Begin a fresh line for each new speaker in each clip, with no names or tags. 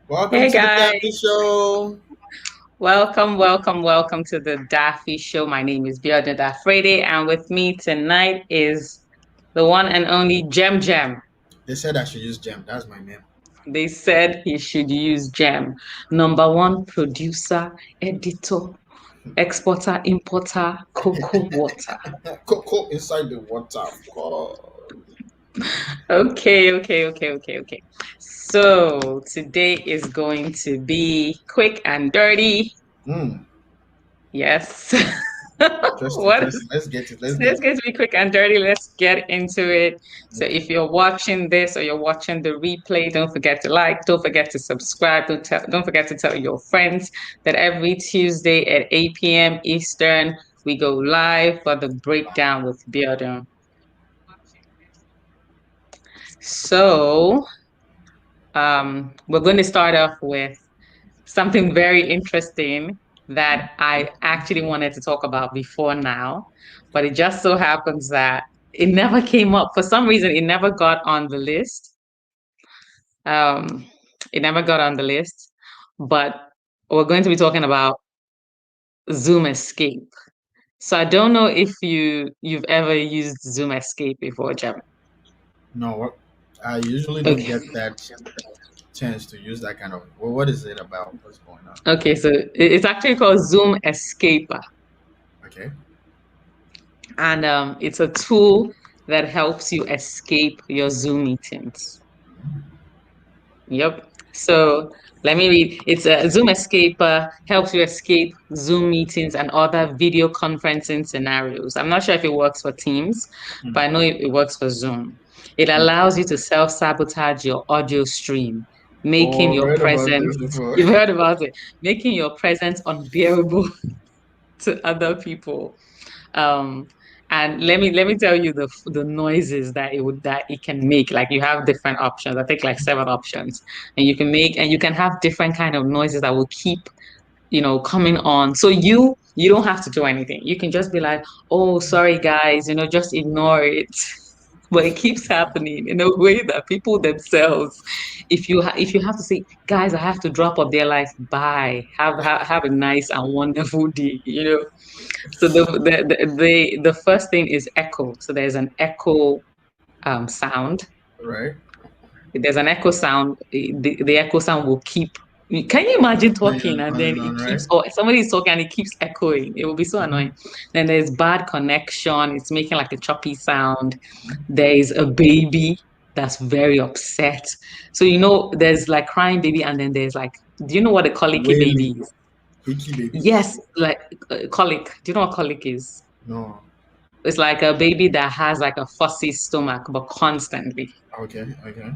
Welcome
Hey
to the
guys,
Daffy Show.
welcome to the Daffy Show. My name is Biodun Friday, and with me tonight is the one and only Gem Gem.
They said I should use Gem. That's my name.
They said he should use Gem. Number one producer, editor, exporter, importer, cocoa water.
Coco inside the water, of course.
Okay. So today is going to be quick and dirty.
Hmm.
Yes.
Interesting,
What?
interesting. Let's get it. Let's
So
get
it's
it.
going to be quick and dirty. Let's get into it. So
Okay.
if you're watching this or you're watching the replay, don't forget to like, don't forget to subscribe, don't forget to tell your friends that every Tuesday at 8 p.m. Eastern, we go live for the breakdown with Biodun. So we're going to start off with something very interesting that I actually wanted to talk about before now, but it just so happens that it never came up. For some reason, it never got on the list. Um, it never got on the list, but we're going to be talking about Zoom Escape. So I don't know if you've ever used Zoom Escape before, Jem.
No, I usually don't
Okay.
get that chance to use that kind of. Well, what is it about? What's going on?
Okay, so it's actually called Zoom Escape,
Okay.
and it's a tool that helps you escape your Zoom meetings. Yep. So let me read. It's a Zoom Escaper helps you escape Zoom meetings and other video conferencing scenarios. I'm not sure if it works for Teams, but I know it works for Zoom. It allows you to self-sabotage your audio stream, making
Oh, I've
your
heard about
presence,
this before.
you've heard about it, making your presence unbearable to other people. Um, and let me tell you the noises that it can make. Like you have different options. I think like seven options, and you can have different kind of noises that will keep coming on. So you don't have to do anything. You can just be like, oh, sorry guys, just ignore it. But it keeps happening in a way that people themselves, if you have to say, guys, I have to drop up, they're like, bye, have a nice and wonderful day. So the first thing is echo. So there's an echo sound.
Right?
There's an echo sound. The echo sound will keep. Can you imagine
Going
talking
on,
and
on
then
and
it
on, right?
keeps, or somebody is talking and it keeps echoing? It will be so
Mm-hmm.
annoying. Then there's bad connection. It's making like a choppy sound. There is a baby that's very upset. So there's like crying baby, and then there's like, do you know what a colicky baby
Wailing.
is?
Hickey babies.
Yes, like colic. Do you know what colic is?
No.
It's like a baby that has like a fussy stomach, but constantly.
Okay, okay.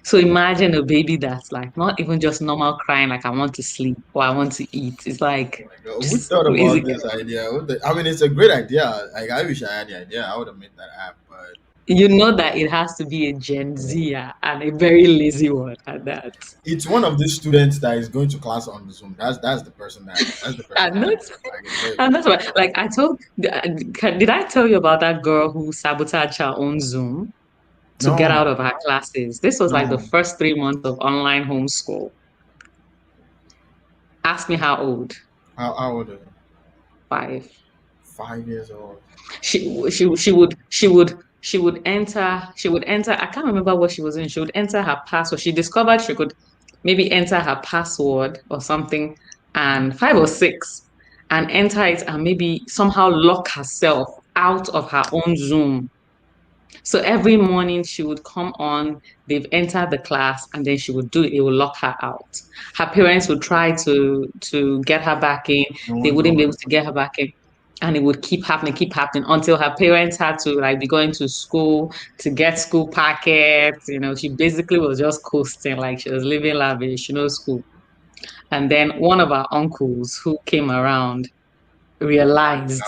So imagine a baby that's like not even just normal crying, like I want to sleep or I want to eat. It's
Oh
like
my God. Who
just
thought
crazy.
about this idea? I mean, it's a great idea. Like, I wish I had the idea. I would have made that app, but
You know that it has to be a Gen Z and a very lazy one at that.
it's one of these students that is going to class on Zoom. That's the person
And
that I
that's
know. I can tell you.
and that's why, like did I tell you about that girl who sabotaged her own Zoom to get
No,
out of her classes? This was like the
no.
first 3 months of online homeschool. Ask me how old?
How old are you?
5.
5 years old.
She would enter. I can't remember what she was in. She would enter her password. She discovered she could maybe enter her password or something, and 5 or 6, and enter it and maybe somehow lock herself out of her own Zoom. So every morning she would come on, they've entered the class, and then she would do it. It will lock her out. Her parents would try to get her back in.
No
They
one
wouldn't be able
knows.
to get her back in. And it would keep happening until her parents had to like be going to school to get school packets. She basically was just coasting, like she was living lavish, school. And then one of our uncles who came around realized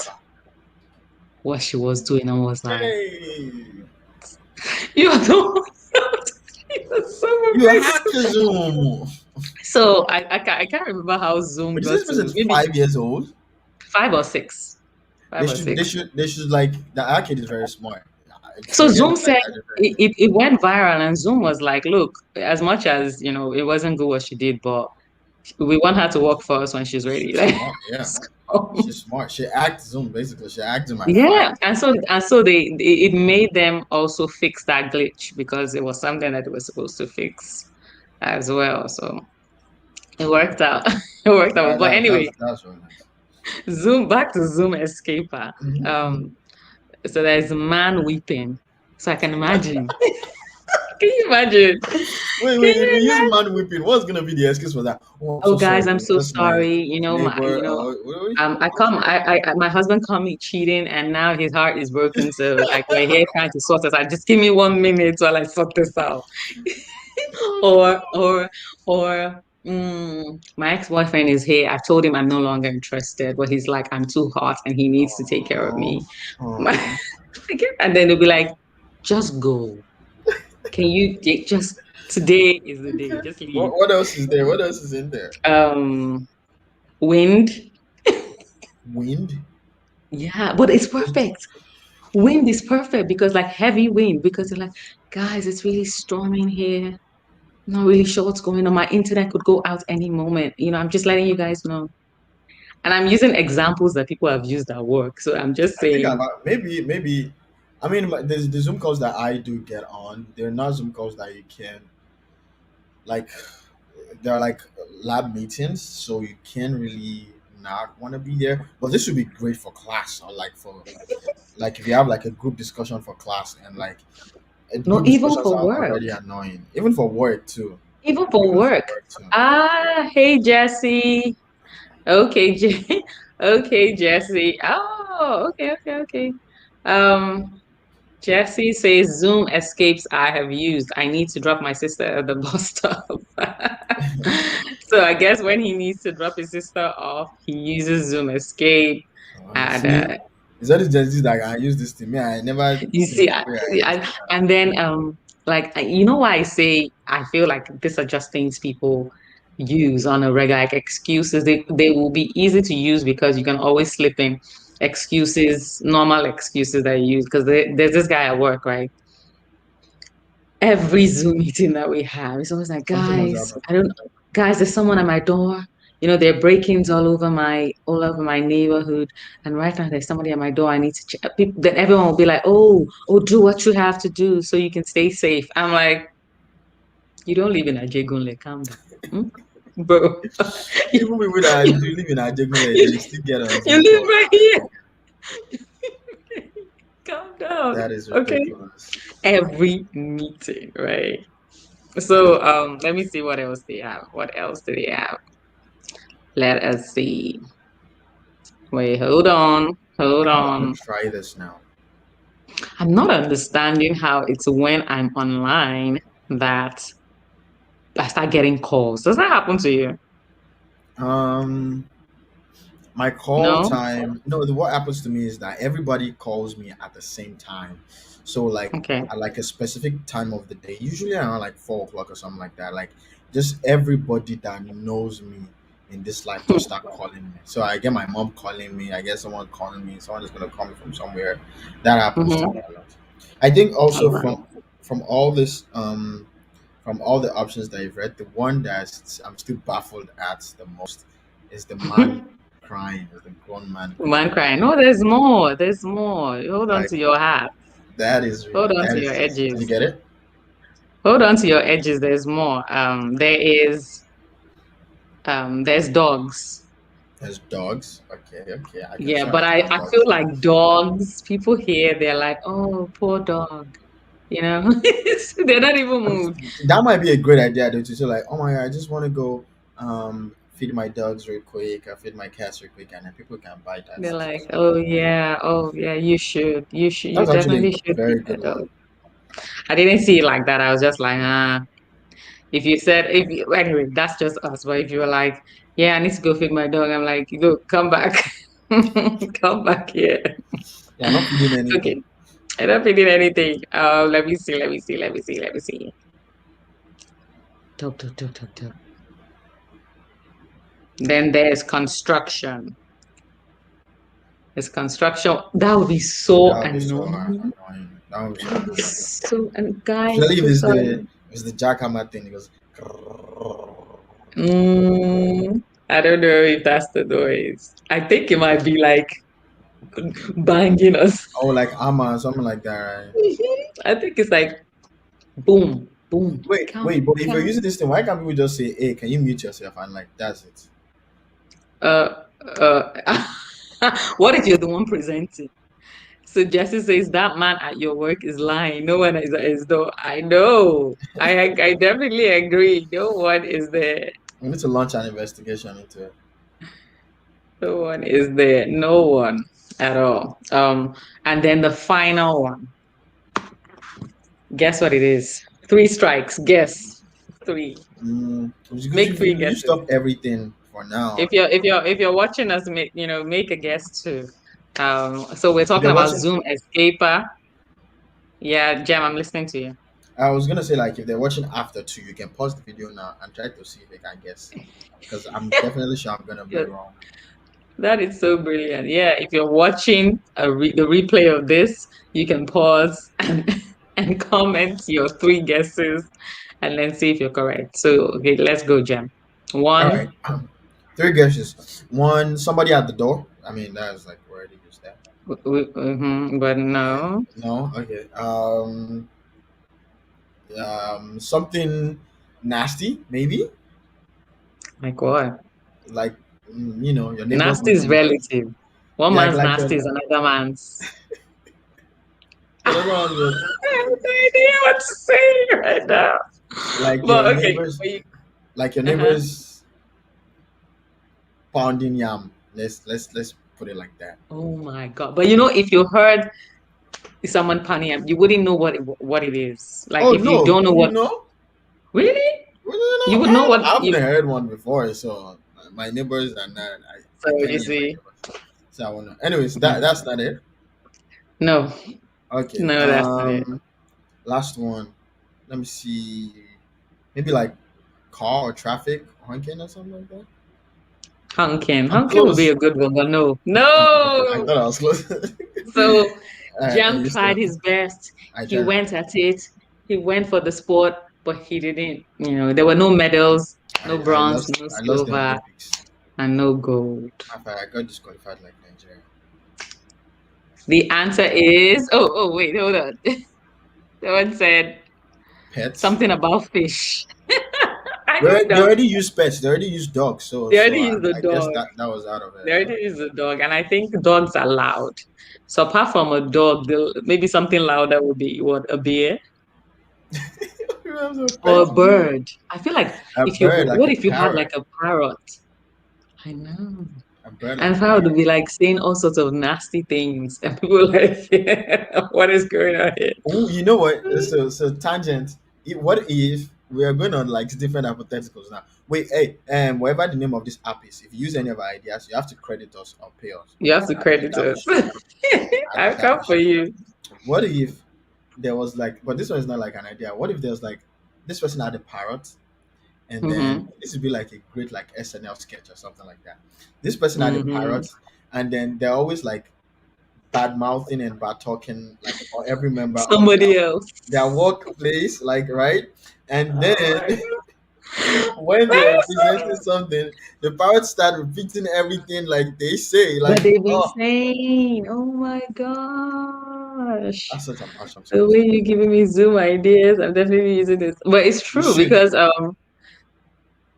what she was doing and was like,
Hey,
"You're the That's so
you
amazing."
hacked the Zoom.
So I can't remember how Zoom
But
got
this
to
person's
maybe
5 years old.
5 or 6.
They
5 or
should, they
6.
should, they should like the arcade is very smart.
So
Again,
Zoom
it's like
said
I different.
it went viral, and Zoom was like, look, as much as it wasn't good what she did, but we want her to work for us when she's ready.
She's
Like,
smart. Yeah,
so,
she's smart. She acts Zoom basically. She acts Zoom at five.
yeah, and so it made them also fix that glitch because it was something that they were supposed to fix as well. So it worked out. It worked out. But anyway,
That's really nice.
Zoom back to Zoom Escaper.
Mhm.
Um, so there's a man weeping. So I can imagine. Can you imagine?
Wait.
Can
If we
you
use
imagine?
man whipping, what's gonna be the excuse for that? Oh, I'm
Oh,
so
guys,
sorry.
I'm so
That's my
sorry.
neighbor.
My husband caught me cheating, and now his heart is broken. So, like, we're here trying to sort this out. Just give me 1 minute while I sort this out.
Oh,
Or my ex-boyfriend is here. I told him I'm no longer interested, but he's like, I'm too hot, and he needs to take care of
oh,
me.
oh.
And then they'll be like, just go. Can you just today is the day.
Okay.
Just
What
leave.
what else is there? What else is in there?
Um, Wind.
Wind.
Yeah, but it's perfect. Wind is perfect because like heavy wind, because you're like, guys, it's really storming here. Not really sure what's going on. My internet could go out any moment. I'm just letting you guys know. And I'm using examples that people have used at work. So I'm just
I think
saying,
about maybe. I mean, there's the Zoom calls that I do get on. They're not Zoom calls that you can like. They're like lab meetings, so you can't really not want to be there. But this would be great for class or like for like if you have like a group discussion for class and like
no,
group
even
discussions
for
are
work,
already annoying, even for work too.
even for
Even for
work.
work too.
Hey, Jesse. Okay, okay, Jesse. Oh, okay. Um, Jesse says Zoom escapes I have used. I need to drop my sister at the bus stop. So I guess when he needs to drop his sister off, he uses Zoom escape. And
See, it's always just that I use this thing. Me, I never
you
think
see,
of where I use that.
and then like you know why I say I feel like these are just things people use on a regular, like excuses. They will be easy to use because you can always slip in excuses, normal excuses that you use. Because there's this guy at work, right? Every Zoom meeting that we have, it's always like,
Something must
guys,
happen.
I don't guys, there's someone at my door. There are break-ins all over my neighborhood. And right now there's somebody at my door. I need to check. Then everyone will be like, oh, do what you have to do so you can stay safe. I'm like, you don't live in Ajegunle, calm down. Hmm? Bro.
Even people that do live in Ajegunle, they still get on
You
Zoom
live
calls.
right here. Calm down.
That is
Okay.
ridiculous.
Every meeting, right? So let me see what else they have. What else do they have? Let us see. Wait, hold on. Hold
I kind of want
on.
to try this now.
I'm not understanding how it's when I'm online that I start getting calls. Does that happen to you?
Um, my call
No?
time. No, what happens to me is that everybody calls me at the same time. So like
Okay.
at like a specific time of the day, usually around like 4 o'clock or something like that. Like just everybody that knows me in this life just start calling me. So I get my mom calling me. I get someone calling me. Someone is gonna call me from somewhere. That happens to
Mm-hmm.
me a lot. I think
All
also
right.
from all this from all the options that you've read, the one that I'm still baffled at the most is the man crying, is the grown man
Man
crying.
crying. No, there's more. There's more. Hold on
Like
to your hat.
really
Hold on
that
to your
is just. Did you
edges.
get it?
Hold on to your edges. There's more. There's dogs.
There's dogs. Okay, I can
Yeah,
sure
but I
understand
feel
dogs.
like dogs, people here, they're like, oh, poor dog. You know, they're not even
I mean,
moved.
that might be a great idea though to say like, oh my god, I just want to go feed my dogs real quick, or feed my cats real quick, and then people can buy that.
They're like, oh yeah, you should. You
That's actually
definitely
a
should feed
very
the
good
dog.
one.
I didn't see it like that. I was just like, if you said, anyway, that's just us. But if you were like, yeah, I need to go feed my dog, I'm like, look, come back. Come back here.
Yeah, not feeding
Okay.
anything.
I don't feeding anything. Let me see. Talk. Then there's construction. There's construction. That would be so
That would be so
annoying.
annoying. That one was
That would be
funny.
so. And guys,
Especially if
so sorry.
it's the jackhammer thing. It goes. "Grrrr."
I don't know if that's the noise. I think it might be like banging us.
Oh, like Amma, something like that, right?
I think it's like boom, boom,
Wait,
count,
but if you're
count.
using this thing, why can't people just say, "Hey, can you mute yourself?" And like that's it.
Uh, what if you're the one presenting? So Jesse says that man at your work is lying. No one is though. I know. I definitely agree. No one is there.
We need to launch an investigation into it.
No one is there. No one at all. And then the final one. Guess what it is? Three strikes. Guess. Three.
Because
Make
you've,
three
you've used
guesses.
up everything for now.
If you're watching us, make a guess too. So we're
If
talking
they're
about
watching,
Zoom Escaper. Yeah, Jam, I'm listening to you.
I was gonna say like if they're watching after two, you can pause the video now and try to see if they can guess. Because I'm definitely sure I'm gonna be
Yeah,
wrong.
that is so brilliant. Yeah, if you're watching the replay of this, you can pause and and comment your three guesses, and then see if you're correct. So okay, let's go, Jam.
All right,
One,
three guesses. One, somebody at the door. I mean, that's like we already used that.
but no.
No, okay. Something nasty, maybe.
Like what?
Like your neighbors
Nasty
might
is
be
relative. One
like
man's
like
nasty is another man's.
your neighbor was
I have no idea what to say right now.
like your
But okay,
neighbors like your
uh-huh.
neighbors pounding yam. Let's put it like that.
Oh my God. But if you heard someone panning, you wouldn't know what it is. Like
Oh
if you
no,
don't know
you
what
know?
really,
Well, you
you
know,
would know what
I haven't
you
heard one before, so my neighbors are not. I
so
can't
you
name my
see.
neighbors, so I won't know. Anyways, that's not it.
No,
Okay.
no, that's not it.
Last one. Let me see. Maybe like car or traffic honking or something like that.
Honking.
I'm
Honking would be
close.
a good one, but no.
Okay, I
No.
thought I was close.
So Jam
You
tried
still.
his best.
I
He
tried my
went
best.
at it. He went for the sport, but he didn't. There were no medals, no
I
bronze,
lost.
no
I lost the
silver,
Olympics.
and no gold.
I got disqualified like Nigeria.
The answer is wait, hold on. Someone said
Pets.
something about fish. I
They,
knew
they
dog.
already use pets. They already use dogs. So
They
so
already
I,
use the
I guess
dog.
that was out of it.
They already use the dog, and I think dogs are loud. So apart from a dog, maybe something louder would be what, a bear
Remember the
or a
pet bear?
bird. I feel like
A
if you
bird, like
what
a
if you had like
parrot.
a parrot? I know.
A bird like
And
a
parrot would
parrot.
be like saying all sorts of nasty things, and people are like, what is going on here?
Oh, you know what? So tangent. What if we are going on like different hypotheticals now? Wait, hey, whatever the name of this app is, if you use any of our ideas, you have to credit us or pay us.
You have to
I think
credit
that we
us.
should. I
I'll
think that
come
we
for
should.
you.
What if there was like, but this one is not like an idea. What if there's like this person had a parrot, and then
Mm-hmm.
this would be like a great like SNL sketch or something like that. This person had a
Mm-hmm.
parrot, and then they're always like bad mouthing and bad talking like or every member of
Somebody else.
their workplace, like right, and
Oh
then
my God.
when
That
they're
is
presenting
so.
something, the parrots start repeating everything like they say, like
But they've been
oh,
saying, oh my gosh.
that's such an awesome
The
sketch.
way you're giving me Zoom ideas, I'm definitely using this. But it's
You
true
should,
because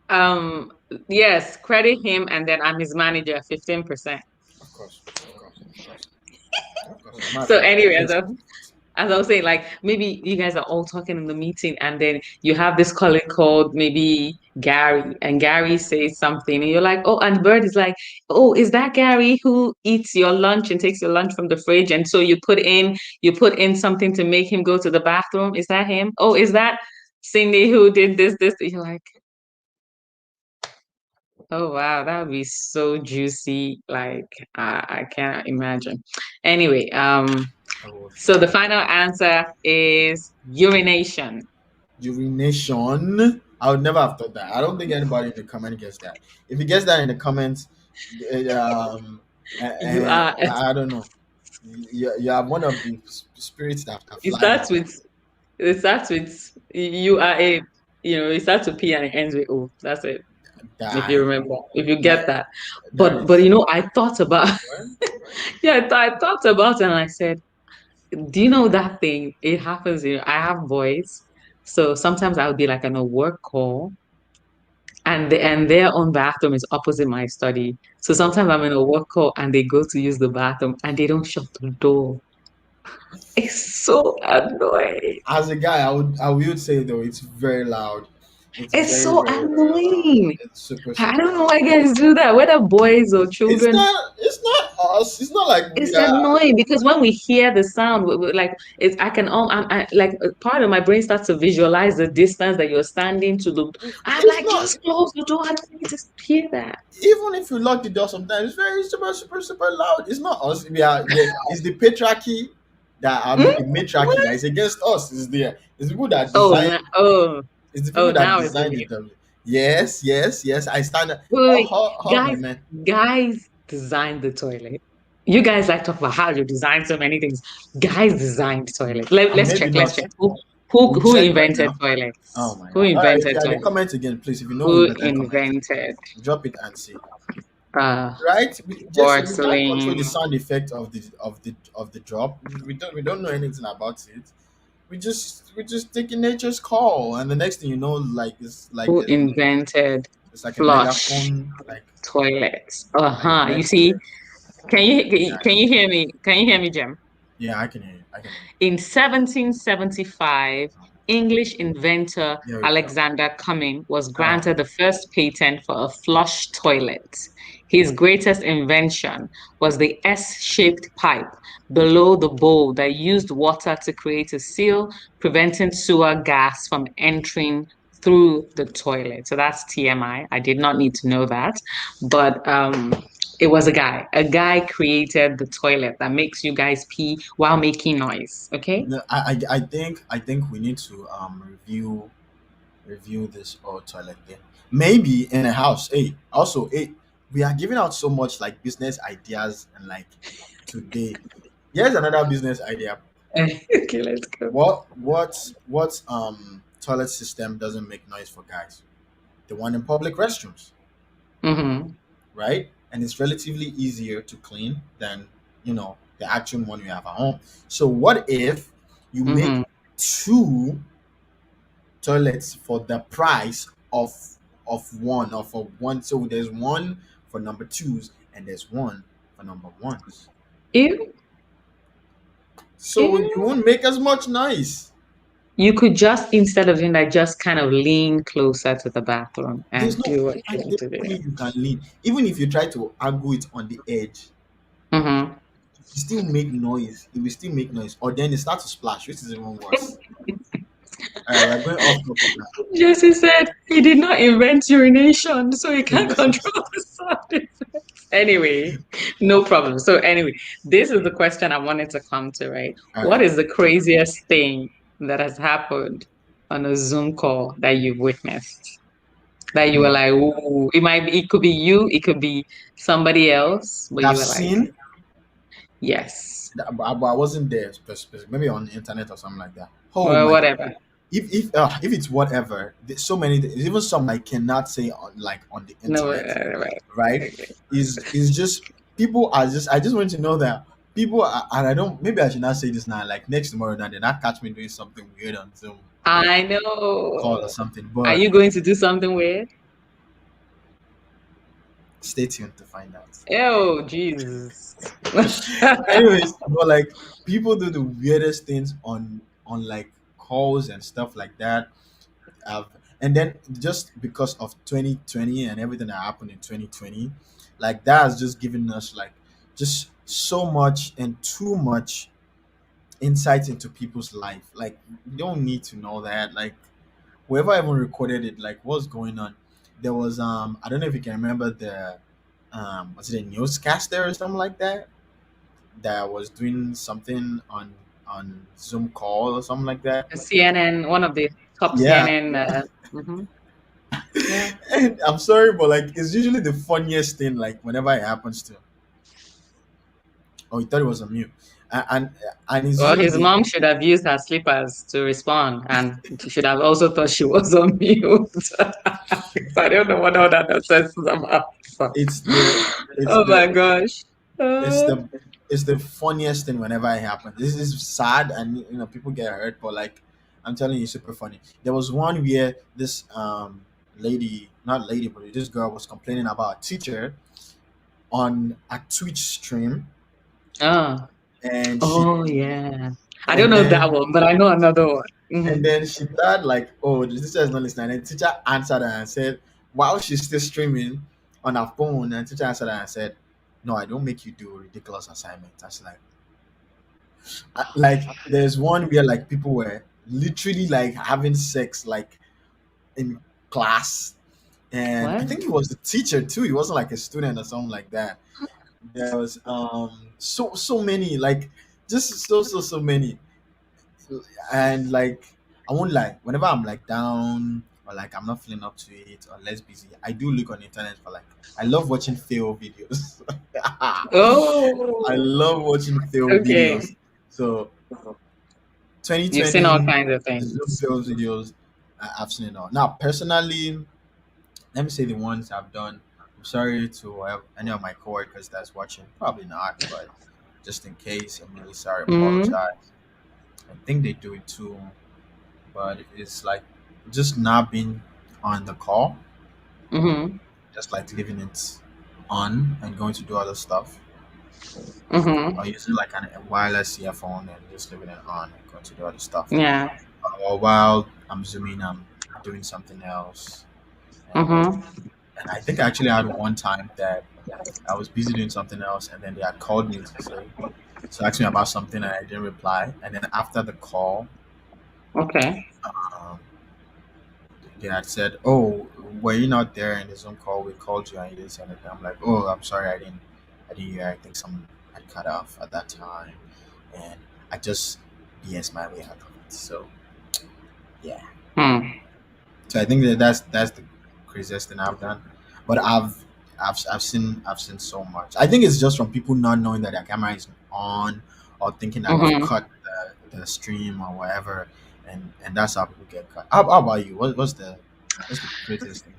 um yes, credit him and then I'm his manager, 15%.
of course, of course, of course, of course. As a matter of
So
fact,
anyway,
let's.
as I was saying, like maybe you guys are all talking in the meeting, and then you have this colleague called maybe Gary, and Gary says something, and you're like, oh, and Bird is like, oh, is that Gary who eats your lunch and takes your lunch from the fridge? And so you put in something to make him go to the bathroom. Is that him? Oh, is that Cindy who did this? You're like, oh wow, that would be so juicy. Like I can't imagine. Anyway,
Oh,
so the final answer is urination.
urination. I would never have thought that. I don't think anybody in the comment gets that. If you guess that in the comments, um,
You are
I don't know. you are one of the spirits that are
It
flying
starts
around.
with it starts with you are a it starts with P and it ends with O. That's it. If you
Guy,
remember, if you
that
get that.
that
But
is
I thought about
what?
yeah, I thought about it and I said, do you know that thing? It happens, I have boys. So sometimes I'll be like on a work call and their own bathroom is opposite my study. So sometimes I'm in a work call and they go to use the bathroom and they don't shut the door. It's so annoying.
As a guy, I would say though it's very loud. It's
It's
very
so
very very loud.
annoying.
It's super
I
super
don't know
loud.
why guys do that, whether boys or children.
It's not us. It's not like we
It's
are.
annoying because when we hear the sound, like it's I can all like part of my brain starts to visualize the distance that you're standing to the. I'm
It's
like,
not.
just close the door. I don't need to hear that.
Even if you lock the door, sometimes it's very super super super loud. It's not us. We are the. It's the patriarchy that I mean
Hmm?
the matriarchy that
What?
is against us. Is there? It's the people that
Oh,
design. It's the
oh,
people that
now it's
design the
the
dummy. Yes, yes, yes. I stand.
wait,
How my
guys,
man.
guys designed the toilet. You guys like talk about how you design so many things. Guys designed toilet.
And maybe
Let's
not.
check. Who
We'll
who
check right
invented
now. Oh
toilets?
my
Who
god. All right.
invented
Yeah, the
toilets?
comment again, please. If you know,
Who
we better comment.
invented
Drop it and see.
uh
Right? We can't control the
porcelain?
sound effect of the drop. We don't know anything about it. We just taking nature's call, and the next thing you know, like
Who invented
it's like a
flush
megaphone,
toilets?
like a
Uh-huh. You
mega.
see,
Yeah,
can you hear me? Can you hear me, Jim?
yeah, I can hear you. I can hear you.
In 1775, English inventor
There we go.
Alexander Cumming was
Oh,
granted the first patent for a flush toilet. His greatest invention was the S-shaped pipe below the bowl that used water to create a seal, preventing sewer gas from entering through the toilet. So that's TMI. I did not need to know that. But it was a guy. A guy created the toilet that makes you guys pee while making noise. Okay.
no, I think we need to review this old toilet thing. Maybe in a house. Hey, also, hey, we are giving out so much like business ideas and like today. Here's another business idea.
Okay, let's go.
What toilet system doesn't make noise for guys? The one in public restrooms,
Mm-hmm.
right? And it's relatively easier to clean than the actual one you have at home. So what if you make
Mm-hmm.
two toilets for the price of one? So there's one for number twos and there's one for number ones.
Ew,
So you
ew.
won't make as much noise.
You could just, instead of doing that, just kind of lean closer to the bathroom
There's
and
no
do what you want
there's
to do.
no way you can lean. Even if you try to angle it on the edge,
Mm-hmm.
it still make noise. It will still make noise. Or then it starts to splash, which is even worse. Alright, we're going off topic now.
Jesse said he did not invent urination, so he can't
Yes.
control the sound effects. Anyway, no problem. So, anyway, this is the question I wanted to come to, right? What
Alright.
is the craziest thing that has happened on a Zoom call that you've witnessed? That you were
Hmm.
like, ooh, it could be you, it could be somebody else, but
I've
you were like,
seen
yes,
that, but I wasn't there. Maybe on the internet or something like that. Oh
or
my!
whatever.
If it's whatever, there's so many. There's even some I cannot say on the
No,
internet.
right.
Right?
Okay.
Is just people are just. I just want to know that people are, and I don't. Maybe I should not say this now. Like next tomorrow, now they not catch me doing something weird on Zoom
I
call or
know.
something.
Are
But
you going to do something weird?
stay tuned to find out.
Oh, Jesus.
Anyways, but like people do the weirdest things on like calls and stuff like that. Have and then just because of 2020 and everything that happened in 2020, like that has just given us like just so much and too much insight into people's life. Like you don't need to know that. Like whoever even recorded it, like what's going on. There was I don't know if you can remember the was it a newscaster or something like that that was doing something on Zoom call or something like that.
CNN, one of the top
Yeah,
CNN. Mhm. Yeah.
and I'm sorry, but like it's usually the funniest thing. Like whenever it happens to Oh, he thought it was on mute, and it's
Well,
usually
his mom should have used her slippers to respond, and she should have also thought she was on mute. So I don't know what all that nonsense is about. So,
it's the it's
oh my
the
gosh.
it's
Uh,
the it's the funniest thing whenever it happens. This is sad, and people get hurt, but like I'm telling you, it's super funny. There was one where this lady, not lady, but this girl was complaining about a teacher on a Twitch stream,
oh,
and she
oh yeah. I don't
and
know that
then
one, but I know another one.
and
Hmm.
then she thought like, oh, the teacher is not listening. And the teacher answered her and said, while she's still streaming on her phone, and the teacher answered her and said, no, I don't make you do ridiculous assignments. I was like there's one where like people were literally like having sex like in class, and I
What?
think it was the teacher too. It wasn't like a student or something like that. There was so many, like just so many. And like I won't lie, whenever I'm like down or like I'm not feeling up to it or less busy, I do look on the internet for like, I love watching fail videos. I
Oh,
love watching fail
okay.
videos. So
You've seen all
2020
kinds of
Zoom
things.
fail videos, I've seen it all. Now personally, let me say the ones I've done. I'm sorry to any of my coworkers that's watching, probably not, but just in case, I'm really sorry,
Mm-hmm.
apologize. I think they do it too, but it's like just not being on the call,
Mm-hmm.
just like leaving it on and going to do other stuff,
Mm-hmm.
or using like a wireless earphone and just leaving it on and going to do other stuff.
Yeah.
Or while I'm zooming, I'm doing something else. And
Mm-hmm.
and I think I actually had one time that I was busy doing something else, and then they had called me to ask me about something, and I didn't reply. And then after the call,
Okay.
um, they had said, "Oh, were you not there in the Zoom call? We called you and you didn't say anything." I'm like, "Oh, I'm sorry, I didn't hear. I think some had cut off at that time, and I just BS my way out of it." So yeah,
Hmm.
so I think that's the craziest thing I've done, but I've seen so much. I think it's just from people not knowing that their camera is on, or thinking that they've
Mm-hmm.
cut the stream or whatever, and that's how people get cut. How about you? What's the craziest thing?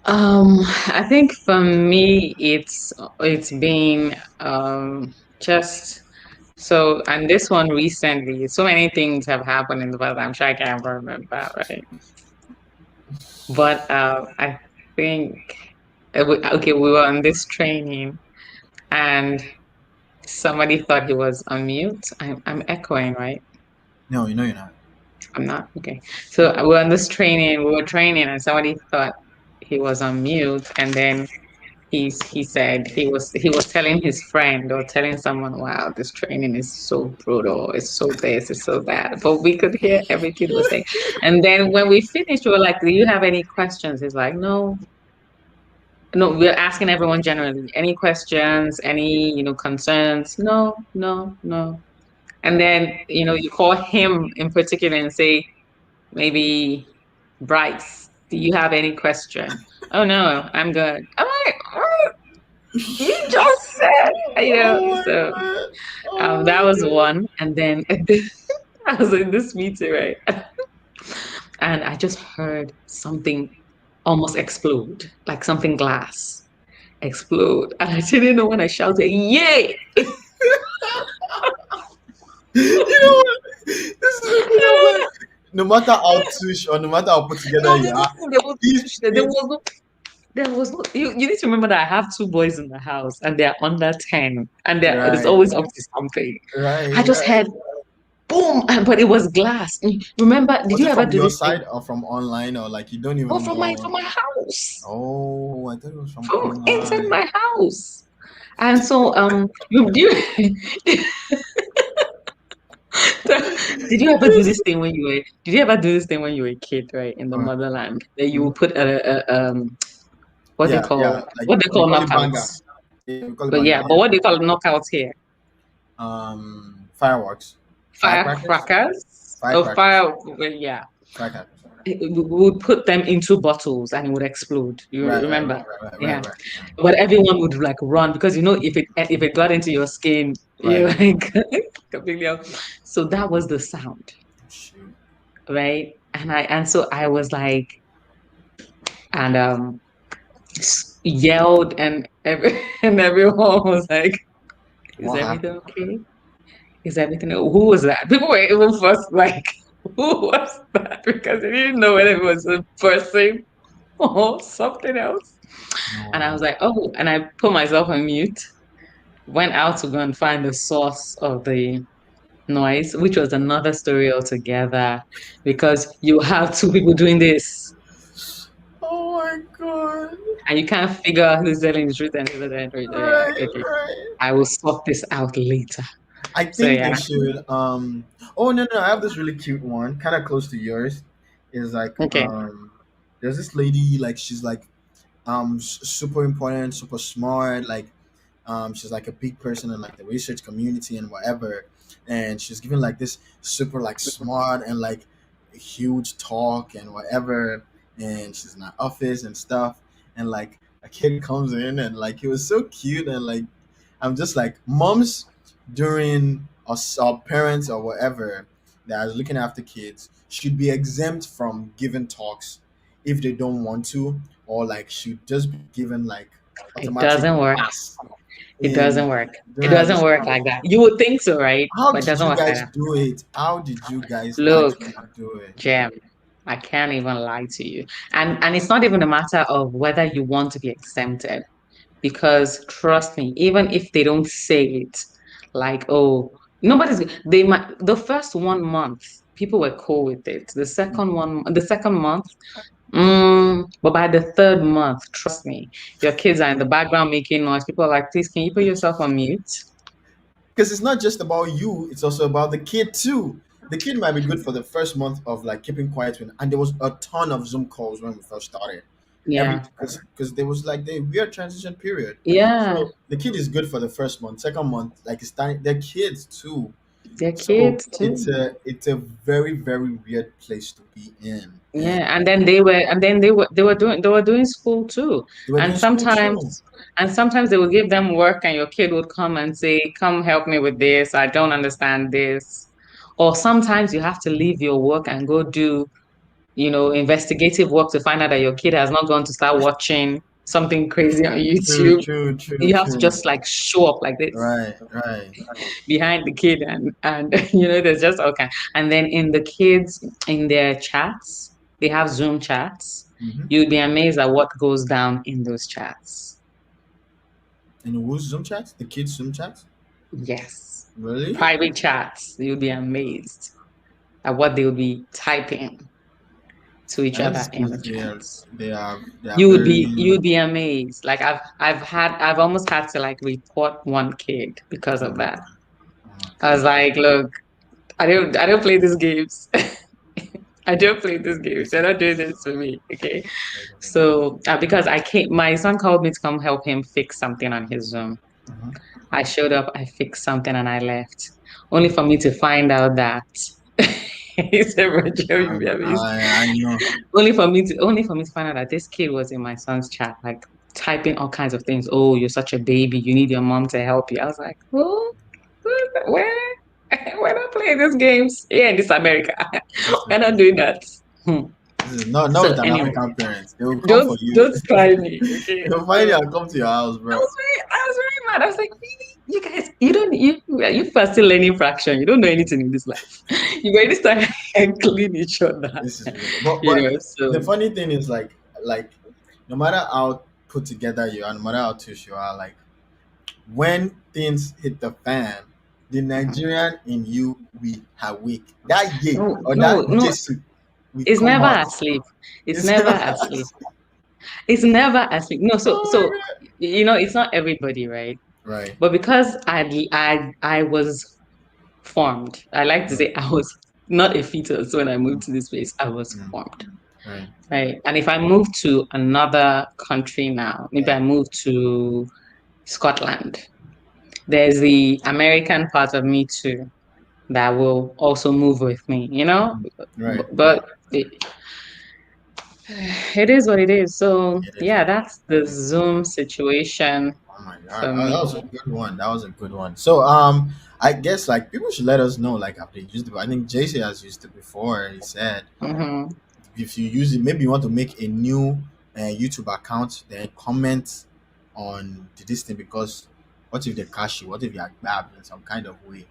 I think for me, it's been just so, and this one recently. So many things have happened in the past. I'm sure I can't remember, right? But I think okay, we were on this training, and somebody thought he was on mute. I'm echoing, right?
No, you know you're not.
I'm not. Okay. So we were on this training, we were training, and somebody thought he was on mute, and then he said he was telling his friend or telling someone, wow, this training is so brutal, it's so this, it's so that. But we could hear everything he was saying. And then when we finished, we were like, do you have any questions? He's like, no. No, we're asking everyone generally. Any questions, any, concerns? No, no, no. And then, you call him in particular and say, maybe Bryce, do you have any question? Oh no, I'm good. I'm like, "What? You just said,
Oh my
so
god! Oh
that
my
was
god!
one. And then I was in this meeting, right? And I just heard something almost explode, like something glass explode. And I didn't know when I shouted, yay!
You know what? This is so crazy. I'm like, no matter how tush or no matter how put together
No,
you are,
there was
if
there
it
was no there was no you need to remember that I have two boys in the house and they're under 10 and it's
right,
always up to something. I
right,
just
right.
had boom, but it was glass. Remember, did
Was
you
it
ever
from
do
your
this thing?
side or from online, or like you don't
Oh,
even
from
go
my
on?
from my house.
Oh, I thought it was from
From inside
online.
my house. And so did you ever do this thing when did you ever do this thing when you were a kid, right, in the
Uh,
motherland? That you
mhm.
would put
Yeah, yeah. Like
what they
we
call
call it banger.
knockouts.
Yeah, we call it
But
banger.
yeah, but
Yeah.
what they call knockouts here?
Fireworks, firecrackers,
Firecrackers or
firecrackers,
fire, well, yeah.
firecrackers.
We would put them into bottles and it would explode. You
Right, right,
remember?
right, right, right,
Yeah.
right, right.
But everyone would like run because if it got into your skin, You're
Right.
like completely out. So that was the sound,
Shoot.
right? And so I was like, and yelled, and and everyone was like, "Is
What
everything
happened?
okay? Is everything? Who was that?" People were even first like, "Who was that?" Because they didn't know whether it was a person or something else. And I
No.
was like, "Oh," and I put myself on mute. Went out to go and find the source of the noise, which was another story altogether, because you have two people doing this,
Oh my god.
and you can't figure out who's telling the truth and who's telling the truth. So you're like,
Right,
okay,
right.
I will sort this out later.
I
So
think they
yeah,
should. Oh no, no, I have this really cute one, kind of close to yours. Is like
okay,
there's this lady, like she's like super important, super smart, like she's like a big person in like the research community and whatever, and she's giving like this super like smart and like huge talk and whatever, and she's in her office and stuff, and like a kid comes in and like it was so cute, and like I'm just like moms during us or parents or whatever that is looking after kids should be exempt from giving talks if they don't want to, or like should just be given like
it
automatic
doesn't work.
pass
It doesn't
in
work. It
during at
doesn't
this
work
time.
like that. You would think so, right?
How
But it
did
doesn't
you
work like
guys
that.
do it? How did you guys
Look,
actually do it?
Jam, I can't even lie to you. And it's not even a matter of whether you want to be exempted, because trust me, even if they don't say it, like, oh, nobody's they might the first 1 month, people were cool with it. The second month, but by the third month, trust me, your kids are in the background making noise. People are like, please, can you put yourself on mute?
Because it's not just about you, it's also about the kid too. The kid might be good for the first month of like keeping quiet when, and there was a ton of Zoom calls when we first started. Every
Yeah.
because there was like the weird transition period.
Yeah.
So the kid is good for the first month, second month, like it's starting they're kids too.
Their
So
kids too.
it's a very, very weird place to be in. And
Yeah, and then they were doing school too.
they were
And
doing school too.
sometimes they would give them work, and your kid would come and say, "Come help me with this. I don't understand this." Or sometimes you have to leave your work and go do, investigative work to find out that your kid has not gone to start watching something crazy on
True,
YouTube.
true, true,
You have to
true.
just like show up like this
Right, right.
behind the kid, and there's just okay. And then in their chats, they have Zoom chats.
Mm-hmm.
You'd be amazed at what goes down in those chats.
And who's Zoom chats? The kids Zoom chats?
Yes,
Really?
private chats. You'd be amazed at what they would be typing to each
I know
other
these
in
kids
the chats.
they are
You would be
very
you'd be amazed. Like I've almost had to like report one kid because
oh
of
my
that.
god. Oh my
I was
god.
like, look, I don't play these games. I don't play these games.
This
You're
is
not doing this for me, okay?
ridiculous.
So because my son called me to come help him fix something on his Zoom.
Uh-huh.
I showed up, I fixed something, and I left, only for me to find out that he said, "Rachel, you be amazed."
I know.
Only for me to find out that this kid was in my son's chat, like typing all kinds of things. Oh, you're such a baby. You need your mom to help you. I was like, who? Where? We're not playing these games here in this America.
This is
We're not doing that. Hmm.
this is not
So
with an
anyway,
African parents. They will come
don't
for you.
don't try me, okay?
They'll find
So
you and come to your house, bro.
I was very mad. I was like, really? You guys, you don't you are still learning fraction. You don't know anything in this life. You already start and clean each other.
This is ridiculous. But the
So
funny thing is like no matter how put together you are, no matter how touche you are, like when things hit the fan, the Nigerian in you we are weak. That ye
no,
or
no,
that
no.
Jesus we
It's
come
never
out.
asleep. It's
It's
never asleep. It's never asleep. No, so
oh
so
my god.
it's not everybody, right?
Right.
But because I was formed. I like to
Right.
say I was not a fetus when I moved to this place. I was
Mm,
formed.
right.
Right. And if I move to another country now, maybe I
Right.
move to Scotland, there's the American part of me too that will also move with me, you know?
Mm,
B-
right. Right.
But it is what it is. So
It is
yeah,
what
that's
it
the
is.
Zoom situation.
Oh my god,
for
that was
me.
a good one. That was a good one. So I guess like people should let us know like have they used it. I think JC has used it before. He said
Hmm.
if you use it, maybe you want to make a new YouTube account, then comment on this thing because what if they cash you? What if you are grabbed in some kind of way?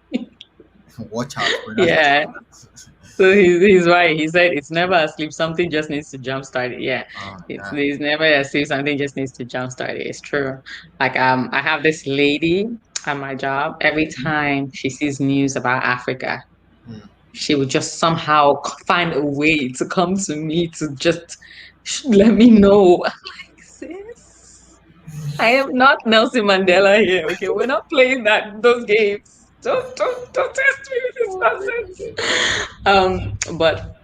Watch out, brothers and
Yeah.
sisters.
So he's right. He said it's never asleep. Something just needs to jumpstart it. Yeah.
Oh yeah.
It's never asleep. Something just needs to jumpstart it. It's true. Like I have this lady at my job. Every time she sees news about Africa,
Hmm.
she would just somehow find a way to come to me to just let me know. I'm like, sis, I am not Nelson Mandela here. Okay, we're not playing those games. Don't test me with this nonsense. But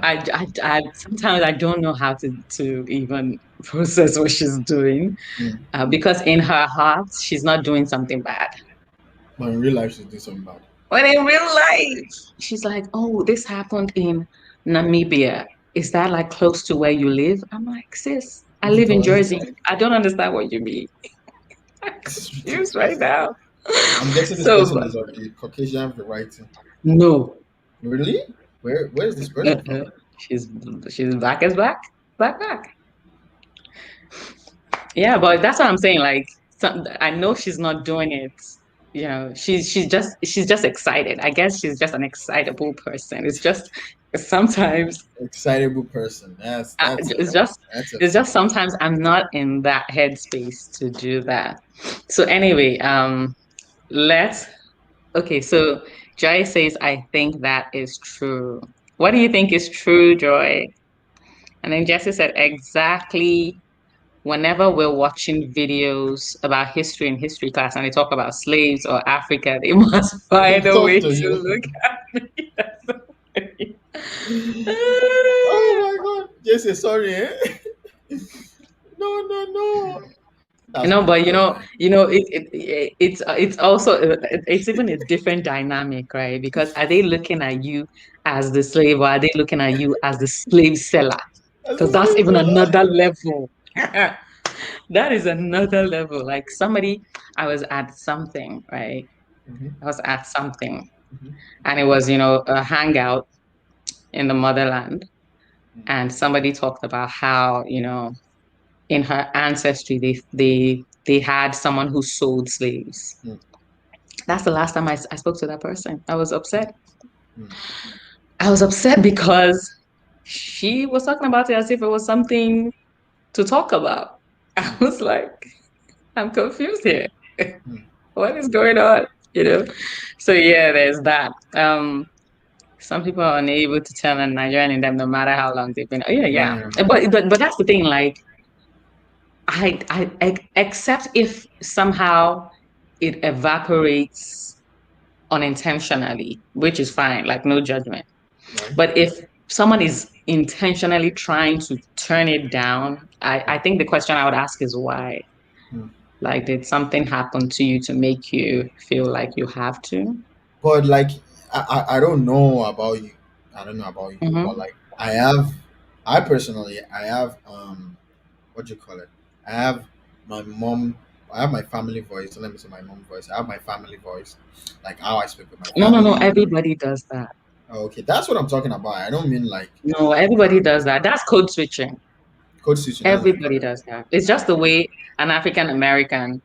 I sometimes I don't know how to even process what she's doing,
Hmm.
because in her heart she's not doing something bad.
But in real life, she's doing something bad.
When in real life, she's like, "Oh, this happened in Namibia. Is that like close to where you live?" I'm like, "Sis, I live in
But
Jersey. I don't understand what you mean." I'm confused
it's
right
crazy.
now.
I'm guessing this
So,
person is of the Caucasian variety.
no,
Really? Where is this person from?
uh-uh. She's she's black as black, black, black. Yeah, but that's what I'm saying. Like, I know she's not doing it. She's just excited. I guess she's just an excitable person. It's just sometimes
Excitable person. That's
it's
a
just
that's a
it's just
fact.
sometimes I'm not in that headspace to do that. So anyway, let's okay, so Joy says I think that is true. What do you think is true, Joy? And then Jesse said exactly whenever we're watching videos about history in history class and they talk about slaves or Africa, they must find a
Talk
way
to
to
you.
look at me. That's so funny.
Oh my god. Jesse, sorry, eh? No, no, no. That's
No,
pretty
but
cool, man.
it's also it's even a different dynamic, right? Because are they looking at you as the slave or are they looking at you as the slave seller?
That's
Because
a
that's
slave
even
fella.
another level. That is another level. Like somebody, I was at something, right?
Mhm,
I was at something,
mhm,
and it was, a hangout in the motherland.
mhm,
And somebody talked about how, in her ancestry, they had someone who sold slaves.
mhm,
That's the last time I spoke to that person. I was upset.
mhm.
I was upset because she was talking about it as if it was something to talk about. I
Mhm,
was like, I'm confused here.
mhm.
What is going on? You know? So yeah, there's that. Some people are unable to tell a Nigerian in them no matter how long they've been. Oh, yeah, yeah.
Yeah.
But that's the thing. Like except if somehow it evaporates unintentionally, which is fine, like no judgment.
Right.
But if someone is intentionally trying to turn it down, I think the question I would ask is why?
Mhm.
Like, did something happen to you to make you feel like you have to?
But like I don't know about you. I don't know about you, but
Hmm.
like I personally I have what do you call it? I have my mom I have my family voice. So let me say my mom voice. I have my family voice. Like how I speak with my
No, no, no.
family.
Everybody does that.
Oh, okay, that's what I'm talking about. I don't mean like
No, everybody does that. That's code switching.
code switching. That's what you call
Everybody
it.
does that. It's just the way an African American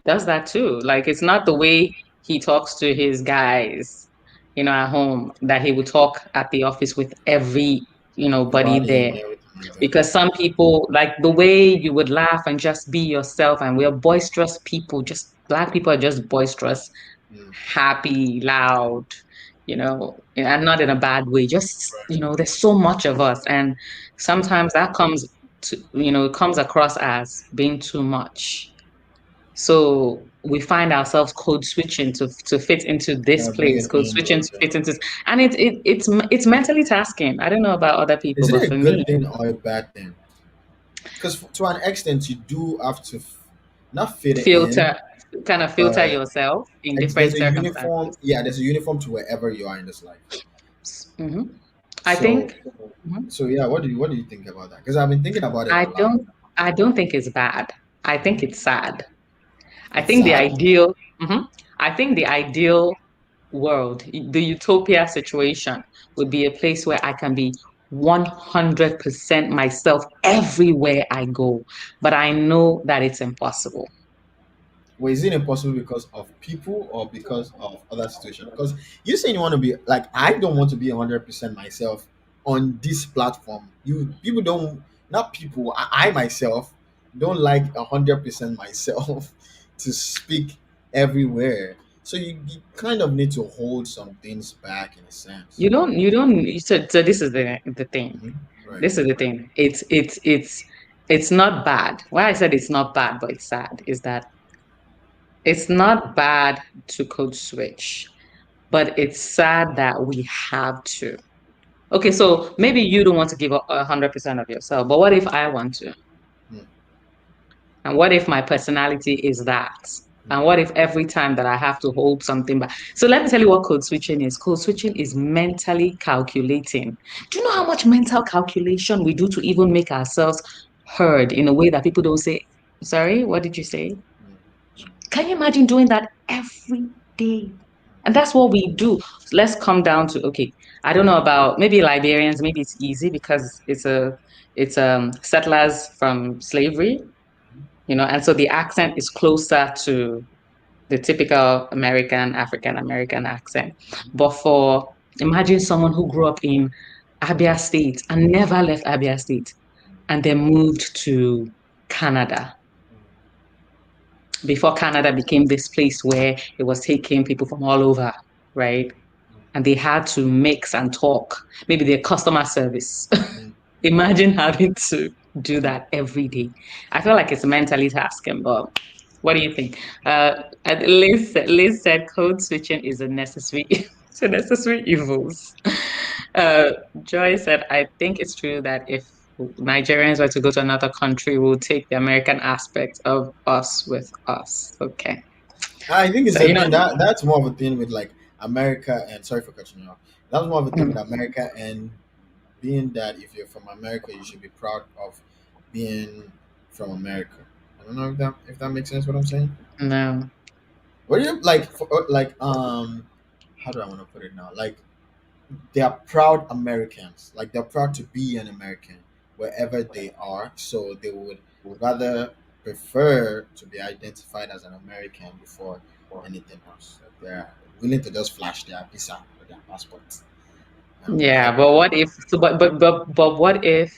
does that too. Like it's not the way he talks to his guys, at home that he would talk at the office with every, buddy
Everybody
there.
and everything like that.
Because some people like the way you would laugh and just be yourself, and we're boisterous people. Just black people are just boisterous,
Mm.
happy, loud, and not in a bad way. Just, there's so much of us. And sometimes that comes across as being too much. So we find ourselves code switching to fit into this
Bring
place,
it
code
in
switching
there.
to fit into, and it's mentally tasking. I don't know about other people,
Is it
but
a
for me,
good thing or a bad thing? Because to an extent, you do have to not fit it
filter
in,
kind of filter
but
yourself in
there's
different
a uniform.
circumstances.
Yeah, there's a uniform to wherever you are in this life.
Hmm. I
So,
think mhm.
so yeah. What do you think about that? Because I've been thinking about it a
I
lot.
don't I don't think it's bad. I think
Mhm.
it's sad. I
It's
think the
sad.
ideal, mhm. I think the ideal world, the utopia situation would be a place where I can be 100% myself everywhere I go. But I know that it's impossible.
Well, is it impossible because of people or because of other situations? Because you saying you want to be like, I don't want to be 100% myself on this platform. You people don't, not people. I myself don't like 100% myself to speak everywhere. So you kind of need to hold some things back in a sense.
So this is the thing.
Mhm. Right.
This is the thing. It's not bad. Why I said it's not bad, but it's sad, is that it's not bad to code switch, but it's sad that we have to. Okay, so maybe you don't want to give up 100% of yourself, but what if I want to?
Mm,
And what if my personality is that? And
mm,
what if every time that I have to hold something back? So let me tell you what code switching is. Code switching is mentally calculating. Do you know how much mental calculation we do to even make ourselves heard in a way that people don't say, sorry, what did you say?
mm, mm,
Can you imagine doing that every day? And that's what we do. Let's come down to, okay, I don't know about maybe Liberians, maybe it's easy because it's settlers from slavery, and so the accent is closer to the typical American, African American accent. But for imagine someone who grew up in Abia State and never left Abia State and then moved to Canada before Canada became this place where it was taking people from all over, right? And they had to mix and talk. Maybe their customer service.
mm,
Imagine having to do that every day. I feel like it's mentally tasking, but what do you think? Liz said code switching is a necessary, it's a necessary evils. Uh, Joy said, I think it's true that if Nigerians were to go to another country, we'll take the American aspect of us with us. Okay.
I think it's
So,
a thing that's more of a thing with like America and sorry for cutting you off. That's more of a thing with
mm,
America and being that if you're from America, you should be proud of being from America. I don't know if that makes sense. What I'm saying.
no.
What do you like? Like how do I want to put it now? Like they are proud Americans. Like they're proud to be an American wherever they are. So they would rather prefer to be identified as an American before anything else. Like they're willing to just flash their visa or their passport. Whenever.
Yeah, but what if, so, but what if,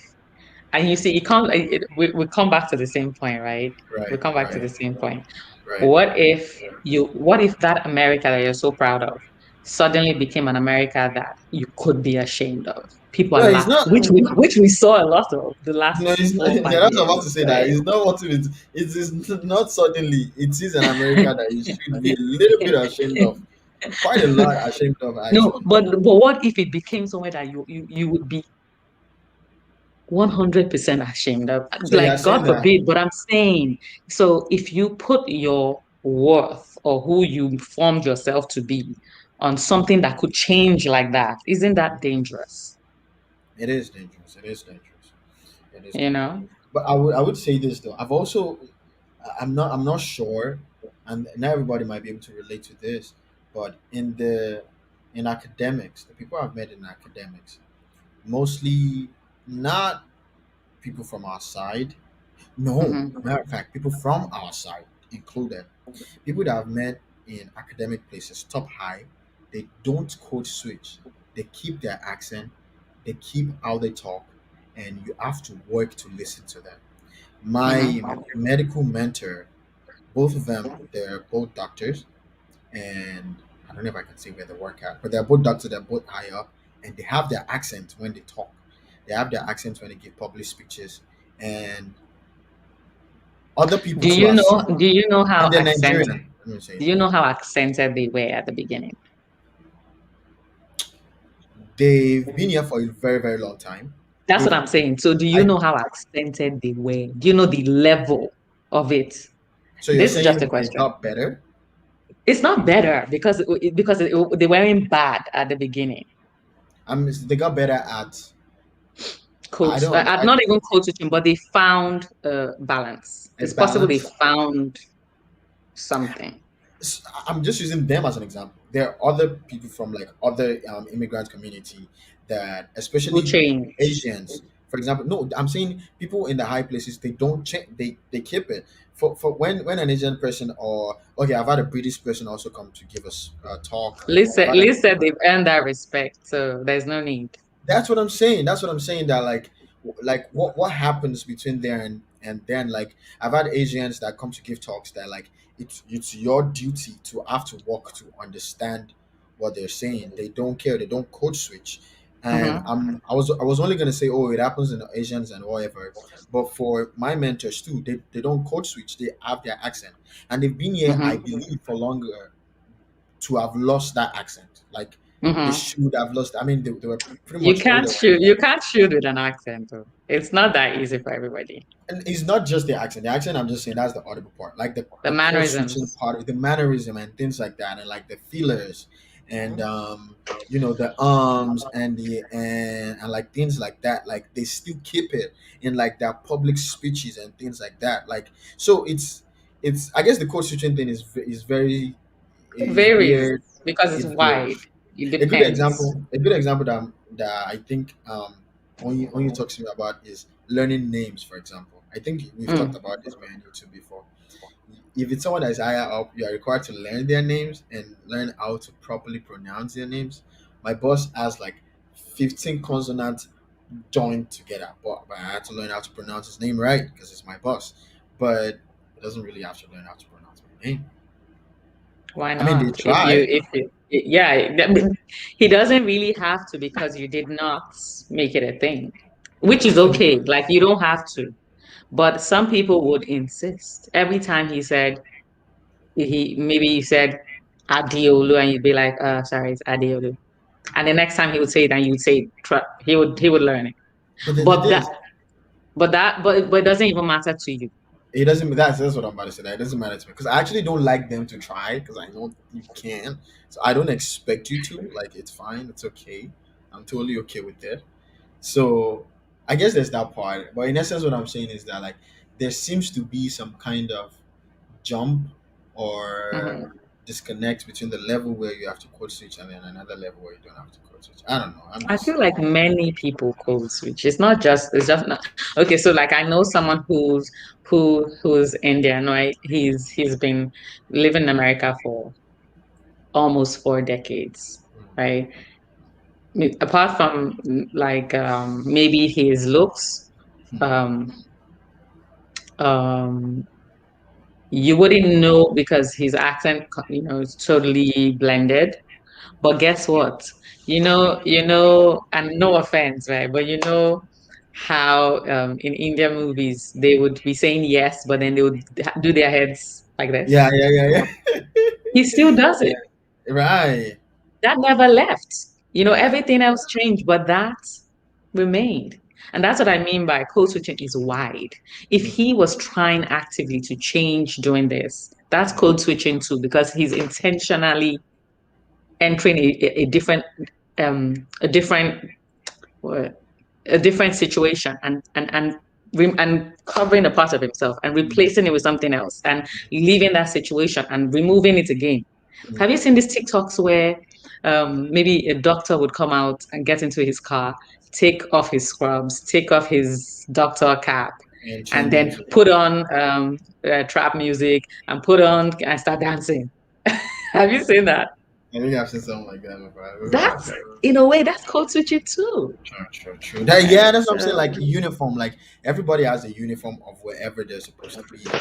and you see, you can't, we come back to the same point, right? We
Right,
come back to
right,
the same point.
right.
What if that America that you're so proud of suddenly became an America that you could be ashamed of? People are
No, it's
laughing,
not.
which we saw a lot of the
No,
last
it's not.
four or
You're
five
not about
years,
to say that.
right?
It's not what it is. It is not suddenly. It is an America that you should be a little bit ashamed of. Quite a lot ashamed of,
No,
actually.
but what if it became somewhere that you would be 100% ashamed of?
So you're
Like,
saying
God
that
forbid, but I'm saying, so if you put your worth or who you formed yourself to be on something that could change like that, isn't that dangerous?
it is dangerous. It is dangerous. It is
You
dangerous.
know?
But I would say this though. I'm not sure, and not everybody might be able to relate to this. But in academics, the people I've met in academics, mostly not people from our side. No,
Hmm.
matter of fact, people from our side included. People that I've met in academic places, top high, they don't code switch. They keep their accent, they keep how they talk, and you have to work to listen to them. My
Hmm.
medical mentor, both of them, they're both doctors, and I don't know if I can say where they work at, but they're both doctors, they're both high up, and they have their accent when they talk. They have their accent when they give public speeches, and other people
Do
to
you know,
assume,
do you know how
and they're
accented,
Nigerian. Let me say
do
that.
you know how accented they were at the beginning?
They've been here for a very, very long time.
That's what
They've,
I'm saying. So do you
I,
know how accented they were? Do you know the level of it?
so you're
This is just a
saying they
question.
got better?
It's not better they weren't bad at the beginning.
They got better at. I
Coach,
don't.
I'm not even coach teaching, but they found balance.
A
It's possible they
balance.
found. something.
I'm just using them as an example. There are other people from like other immigrant community that,
Who
especially
changed?
Asians, for example. No, I'm saying people in the high places. They don't change. They keep it for when an Asian person, or okay, I've had a British person also come to give us a talk. I've had a,
Liz said they've earned that respect, so there's no need.
that's what I'm saying. That's what I'm saying. That like what happens between there and then, like I've had Asians that come to give talks that like it's your duty to have to work to understand what they're saying. They don't care. They don't code switch. And
Hmm.
I was only gonna say, oh, it happens in Asians and whatever. But for my mentors too, they don't code switch. They have their accent, and they've been here, I
Hmm.
believe, for longer to have lost that accent. Like they
Hmm.
should have lost. I mean, they were pretty much older when they
You can't shoot with an accent though. It's not that easy for everybody.
and it's not just the accent. The accent, I'm just saying that's the audible part. Like
The
the code switching
mannerisms.
part of the mannerism and things like that, and like the feelers, and you know, the arms and and like things like that. Like they still keep it in like their public speeches and things like that. Like so, it's I guess the code switching thing is very
It
is
varies
weird.
because it's
It varies.
wide. It depends.
A good example that I think when you talk to me about is learning names, for example. I think we've talked
Mm.
about this me and you too before. If it's someone that is higher up, you are required to learn their names and learn how to properly pronounce their names. My boss has like 15 consonants joined together, but I had to learn how to pronounce his name right because it's my boss. But he doesn't really have to learn how to pronounce my name.
Why
I mean, they
not?
try.
If you, yeah, he doesn't really have to because you did not make it a thing, which is okay. Like you don't have to. But some people would insist. Every time he said maybe he said Adeolu and you'd be like, sorry, it's Adeolu. And the next time he would say it and you would say he would learn it.
But the
But
thing
that
is,
but it doesn't even matter to you.
it doesn't. That's what I'm about to say. That it doesn't matter to me because I actually don't like them to try because I know you can. So I don't expect you to. Like it's fine. It's okay. I'm totally okay with it. So I guess there's that part. But in essence, what I'm saying is that like there seems to be some kind of jump or
Mhm.
disconnect between the level where you have to code switch and then another level where you don't have to code switch. I don't know. I'm
I
just
feel like many people code switch. It's just not okay. So like I know someone who's Indian, right? He's been living in America for almost 4 decades, right? Apart from like maybe his looks, um, um, you wouldn't know because his accent, is totally blended. But guess what? And no offense, right? But you know how in Indian movies they would be saying yes, but then they would do their heads like
yeah,
this.
yeah, yeah, yeah.
He still does it.
Yeah, right.
That never left.
Right.
Everything else changed, but that remained. And that's what I mean by code switching is wide. If
Mm,
he was trying actively to change doing this, that's
mm,
code switching too, because he's intentionally entering um a different uh, a different situation and covering a part of himself and
mm,
replacing it with something else and leaving that situation and removing it again.
mm.
Have you seen these TikToks where maybe a doctor would come out and get into his car, take off his scrubs, take off his doctor cap,
And
and
change
then
into
put on trap music and put on and start dancing? Have you seen that?
I think I've seen something like that before. I've ever watched
That's
that.
in a way that's code switching too,
True, true, true. That, yeah,
right?
that's what I'm saying.
So
Like uniform, like everybody has a uniform of wherever they're supposed to be.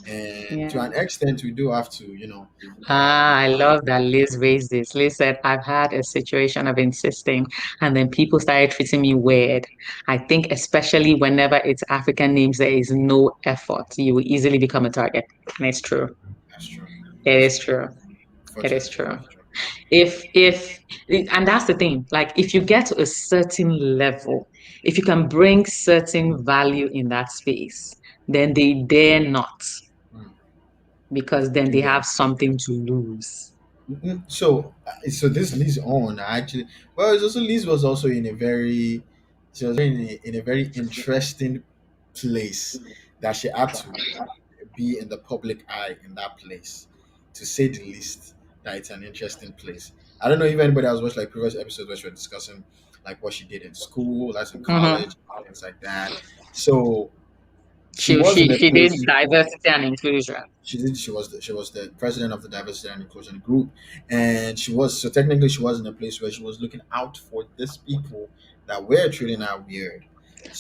And to
yeah.
an extent, we do have to,
Ah, I love that Liz raised this. Liz said, I've had a situation of insisting, and then people started treating me weird. I think, especially whenever it's African names, there is no effort. You will easily become a target. And it's true.
that's true.
It
That's
is
true.
true. It is
Fortunately,
true.
that's true.
If, and that's the thing, like, if you get to a certain level, if you can bring certain value in that space, then they dare not,
Mm.
because then
Do
they
that.
have something to lose.
So this leads on actually. Well, it's also Liz was also in a very, she was in a very interesting place that she had to be in the public eye in that place, to say the least. That it's an interesting place. I don't know if anybody has watched like previous episodes where she was discussing like what she did in school, that's in
Mm-hmm.
college, things like that. So she
She
was in
she
a
she did
place.
diversity and inclusion.
She did. She was the president of the diversity and inclusion group, and she was so technically she was in a place where she was looking out for these people that were treating her weird.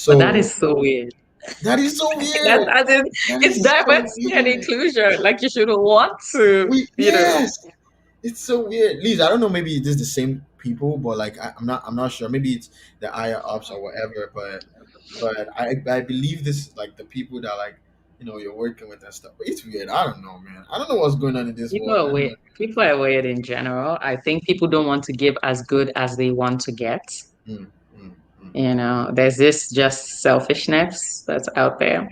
But that
So
is so weird.
that is so
That
weird.
as in,
That
it's
is so
diversity and
weird.
inclusion. Like you should want to,
We
you know.
yes, it's so weird. Liz, I don't know. Maybe it is the same people, but like I'm not. I'm not sure. Maybe it's the higher ups or whatever. But I believe this is like the people that like you're working with and stuff. But it's weird. I don't know, man. I don't know what's going on in this
People
world.
are weird. People are weird in general. I think people don't want to give as good as they want to get.
Mm, mm, mm,
There's this just selfishness that's out there.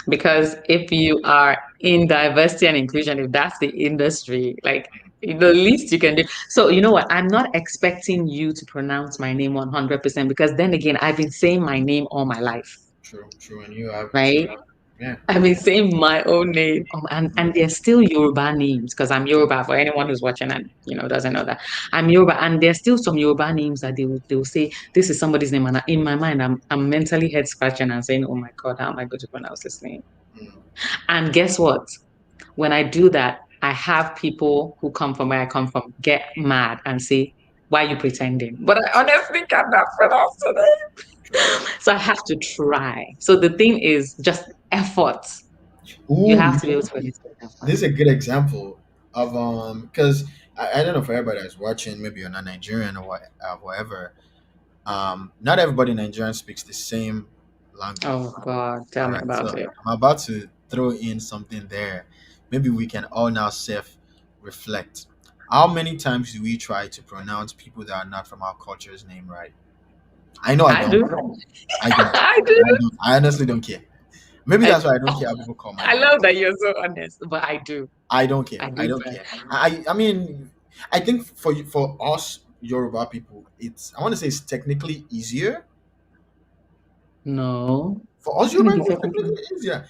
Because if you are in diversity and inclusion, if that's the industry, like the least you can do. So, you know what? I'm not expecting you to pronounce my name 100% because then again, I've been saying my name all my life,
true, true, and you have
right?
true. Yeah.
I've been saying my own name, and
Mm,
they're still Yoruba names because I'm Yoruba. For anyone who's watching and doesn't know that I'm Yoruba, and there's still some Yoruba names that they will say this is somebody's name, and in my mind, I'm mentally head scratching and saying, oh my God, how am I going to pronounce this name?
mm,
And guess what? When I do that, I have people who come from where I come from get mad and say, why are you pretending? But I honestly cannot pronounce it.
true.
So I have to try. So the thing is just effort. You
Ooh,
have to be able to put it in effort.
this is a good example of because I don't know for everybody that's watching, maybe you're not Nigerian or whatever. Not everybody in Nigeria speaks the same language.
Oh God, tell
All
me
right, so
about it.
I'm about to throw in something there. Maybe we can all now self reflect. How many times do we try to pronounce people that are not from our culture's name right? I know I
I
don't.
do.
I don't.
I do.
I don't. I honestly don't care. Maybe
I,
that's why I don't care how people call my
I
name.
love that you're so honest, but I do.
I don't care.
I
I
do
don't
try.
care. I mean, I think for us Yoruba people, it's I want to say it's technically easier.
No,
For us
how can
Yoruba
it be
people, it's
technically?
technically easier.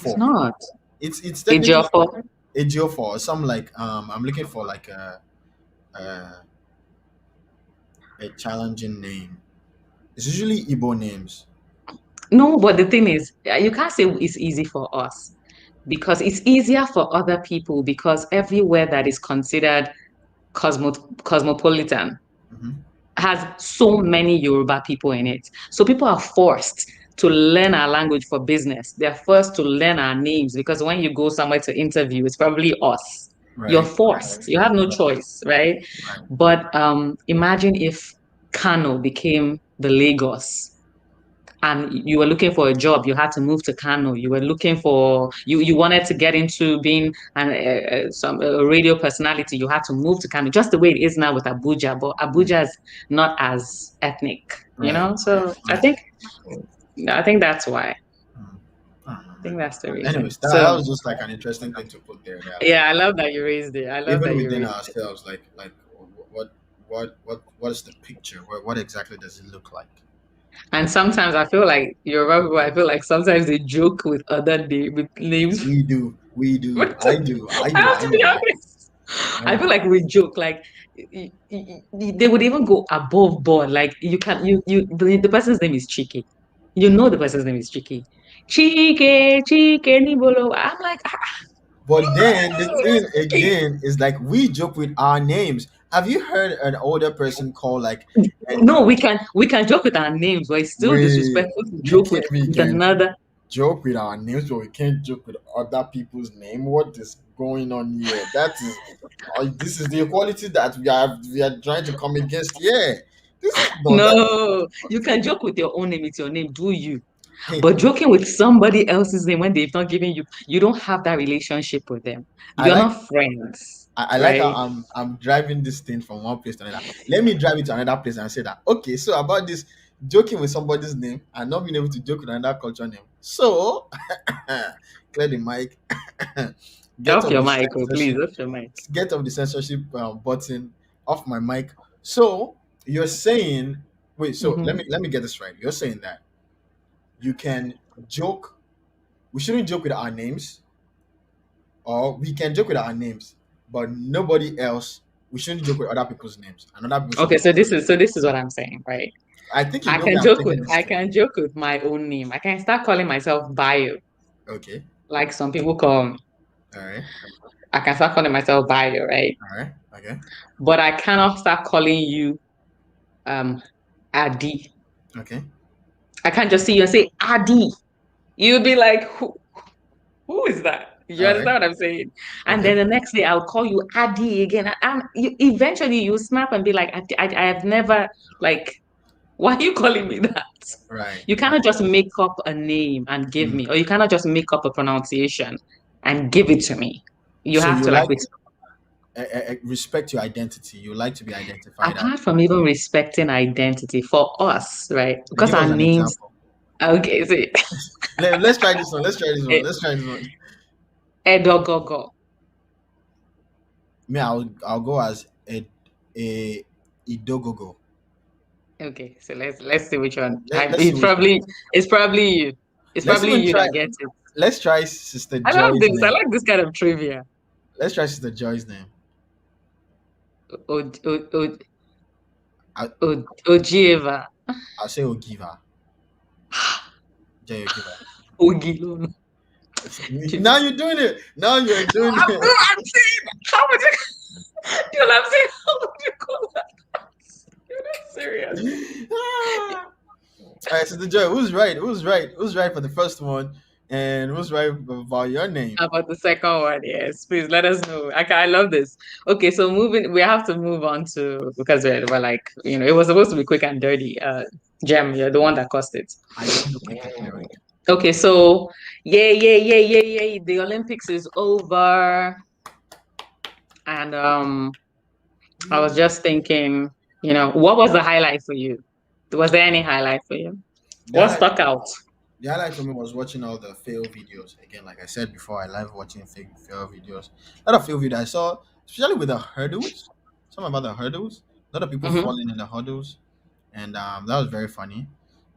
It's
Ejiofor.
not.
It's
It's
technically
your fault.
Ejiofor. Some like I'm looking for like a a challenging name. It's usually Igbo names.
No, but the thing is, you can't say it's easy for us because it's easier for other people because everywhere that is considered cosmo cosmopolitan
Hmm.
has so many Yoruba people in it. So people are forced to learn our language for business. They're forced to learn our names because when you go somewhere to interview, it's probably us. You're
Right.
forced. You have no choice, right?
Right.
But imagine if Kano became the Lagos and you were looking for a job, you had to move to Kano. You were looking for you wanted to get into being a radio personality. You had to move to Kano, just the way it is now with Abuja. But
Mm.
Abuja is not as ethnic,
Right.
So
Right.
I think that's why. I
Mm. I don't know,
think
man.
that's the reason.
Anyways, that
So
was just like an interesting thing to put there. That like
yeah, I love that you raised it. I love
even
that you
within
raised it.
ourselves, like what is the picture? What exactly does it look like?
And sometimes I feel like Yoruba people. I feel like sometimes they joke with with names.
We do.
But
I do. I
I
do.
have
I
to
know
be
that.
honest.
I
I feel
do.
like we joke like they would even go above board. Like you can the person's name is Chike. You know the person's name is Chike. Chike Nibolo. I'm like,
But then the thing
Chike.
again is like we joke with our names. Have you heard an older person call like
No, we can joke with our names, but it's still
we
disrespectful to
we
joke
can we
with
can
another.
joke with our names, but we can't joke with other people's name. What is going on here? That is, this is the equality that we are trying to come against. Yeah, this is no that.
No, you can joke with your own name. It's your name. Do you?
Hey,
But joking with somebody else's name when they've not given you, you don't have that relationship with them.
I
You're
like
not friends,
I like how
right?
I'm driving this thing from one place to another. Let me drive it to another place and say that okay. So about this joking with somebody's name and not being able to joke with another culture name. So clear the mic. Get
Off
off
your
the
mic, oh, please,
censorship.
off your mic.
Get off the censorship button off my mic. So you're saying, wait. So let me
Hmm.
let me get this right. You're saying that you can joke. We shouldn't joke with our names. or we can joke with our names, but nobody else. We shouldn't joke with other people's names, and other people should
Okay,
joke with our
so
names.
this is what I'm saying, right?
I think you know where I'm taking this
I
to.
can joke with my own name. I can start calling myself Bio,
Okay.
like some people call me.
All right.
I can start calling myself Bio, right?
All right. Okay.
But I cannot start calling you um Adi.
Okay.
I can't just see you and say Adi. You'll be like, who is that? You
All right.
understand what I'm saying? And
Okay.
then the next day I'll call you Adi again. And eventually you snap and be like, I have never, like, why are you calling me that?
Right.
You
Right.
cannot just make up a name and give
Mm.
me, or you cannot just make up a pronunciation and give it to me. You
So
have
you
to like
like respect your identity. You like to be identified as.
apart from even respecting identity for us, right? Because
Give
our
us an
names,
example.
okay, so
Let's try this one. Let's try this one.
eh,
Let's try this one.
Edogogo.
Me, I'll go as a idogogo.
Okay, so let's see which one.
Let's see which one.
It's probably you. It's
Let's
probably
even
you
try.
that gets it.
Let's try Sister
I love
Joy's
this. I
name.
like this kind of trivia.
Let's try Sister Joy's name.
O, o, o,
I,
Ojieva.
I'll say Ogiva. Joy Ogiva.
Ogilon.
Now you're doing it. Now you're doing it.
I'm saying, how would you, I'm saying, how would you call that? You're not serious.
Ah. All right, Sister Joy, who's right? Who's right? Who's right for the first one? And who's right about your name?
About the second one, yes. Please let us know. I love this. Okay, so we have to move on to, because we're like, it was supposed to be quick and dirty. Gem, you're the one that caused it.
I do quick and dirty.
Okay, so yay. The Olympics is over. And I was just thinking, what was the highlight for you? Was there any highlight for you?
The
What
highlight,
stuck out?
the highlight for me was watching all the fail videos. Again, like I said before, I love watching fail videos. A lot of fail videos I saw, especially with the hurdles. Some about the hurdles. A lot of people
Hmm.
falling in the hurdles, and that was very funny.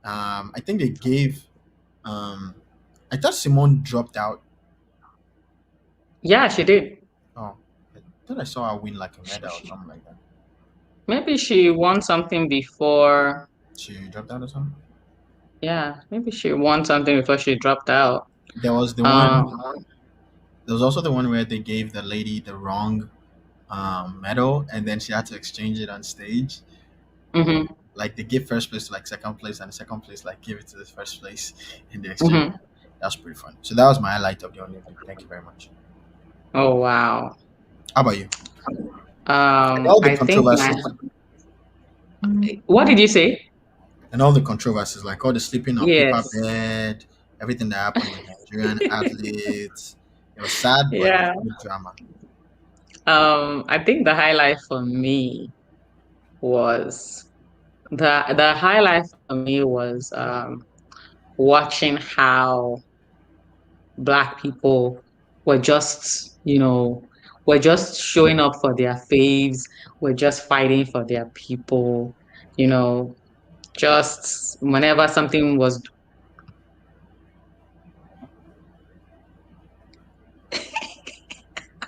I think they gave. Um, I thought Simone dropped out.
Yeah, she did.
Oh, I thought I saw her win like a medal or something like that.
Maybe she won something before.
She dropped out or something.
Yeah, maybe she won something before she dropped out.
There was the one.
Um,
There was also the one where they gave the lady the wrong medal, and then she had to exchange it on stage.
mhm,
Like they give first place to like second place, and the second place like give it to the first place in the exchange.
mhm.
That's pretty fun. So that was my highlight of the Olympic. Thank you very much.
Oh wow.
How about you? And all the
I think
controversies,
what did you say?
and all the controversies, like all the sleeping on paper
Yes.
bed, everything that happened with Nigerian athletes. It was sad, but it was
Yeah.
good drama.
I think the highlight for me was the highlight for me was watching how Black people were just, were just showing up for their faves, were just fighting for their people, you know, just whenever something was,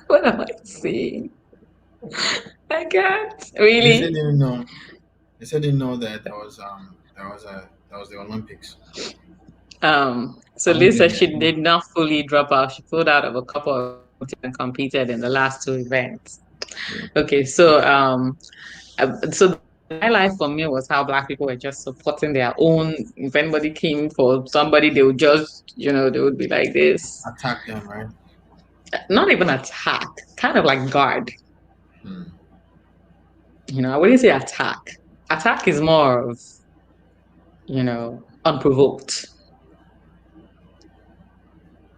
what am I saying? I can't
They said
really.
they didn't know. They said they didn't know that there was the Olympics.
So
I won't
Lisa,
blame you.
she did not fully drop out. She pulled out of a couple of and competed in the last two events. Okay, so the highlight for me was how Black people were just supporting their own. If anybody came for somebody, they would just, they would be like this.
Attack them, right?
Not even attack, kind of like guard.
Hmm.
I wouldn't say attack. Attack is more of, unprovoked.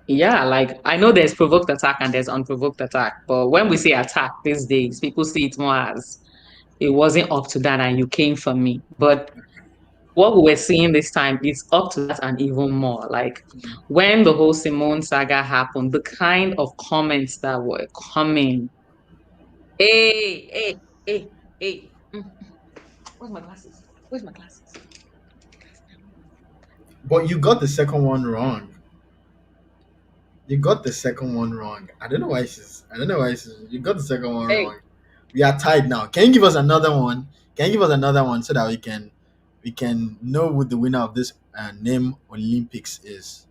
Yeah, like I know there's provoked attack and there's unprovoked attack, but when we say attack these days, people see it more as it wasn't up to that and you came for me. But what we were seeing this time is up to that and even more. Like when the whole Simone saga happened, the kind of comments that were coming. Hey, hey, hey, hey. Where's my glasses? Where's my glasses?
But you got the second one wrong. You got the second one wrong. I don't know why she's. I don't know why she's. You got the second one
Hey,
wrong. We are tied now. Can you give us another one? Can you give us another one so that we can know who the winner of this name Olympics is?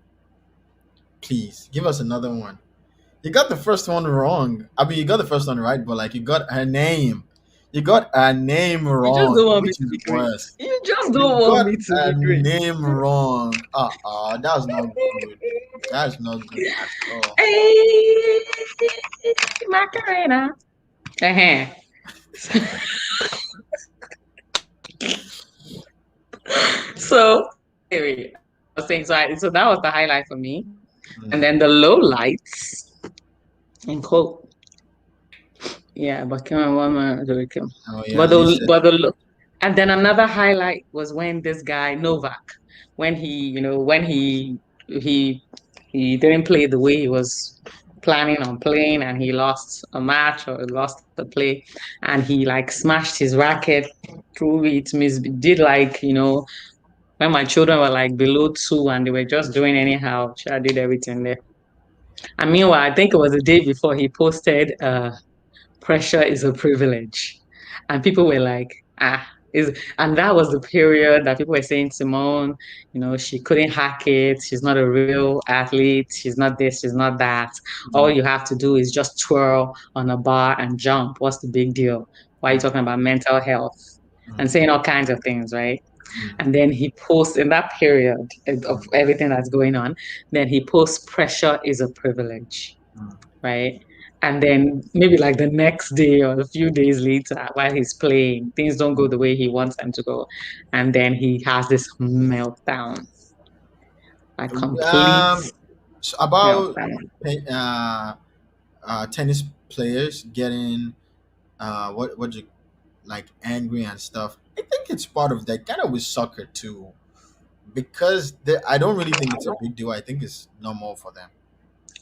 Please give us another one. You got the first one wrong. I mean, you got the first one right, but like you got her name. You got her name
you just don't
wrong,
want me
which
to
is
be great.
worse.
You just
You
don't want
got
me to
a
be great.
name wrong. That's not good. That's not good at all.
Hey, Macarena. Uh-huh. So anyway, I was saying so that was the highlight for me. And
Mm.
then the low lights in quote. Yeah, but come on, one man,
Oh yeah,
but
you
the
said.
but the and then another highlight was when this guy Novak, when he he didn't play the way he was planning on playing, and he lost a match or lost the play, and he like smashed his racket through it, did like when my children were like below two and they were just doing anyhow. I did everything there. And meanwhile, I think it was the day before he posted pressure is a privilege. And people were like, is and that was the period that people were saying, Simone, she couldn't hack it. She's not a real athlete. She's not this, she's not that. All
Mm,
you have to do is just twirl on a bar and jump. What's the big deal? Why are you
mm,
talking about mental health?
mm,
And saying all kinds of things, right?
mm,
And then he posts in that period of
mm,
everything that's going on, then he posts pressure is a privilege,
mm,
right? And then maybe like the next day or a few days later, while he's playing, things don't go
mm.
the way he wants them to go. And then he has this meltdown, like complete
So about
meltdown.
tennis players getting what you like angry and stuff. I think it's part of that kind of with soccer too, because I don't really think it's a big deal. I think it's normal for them.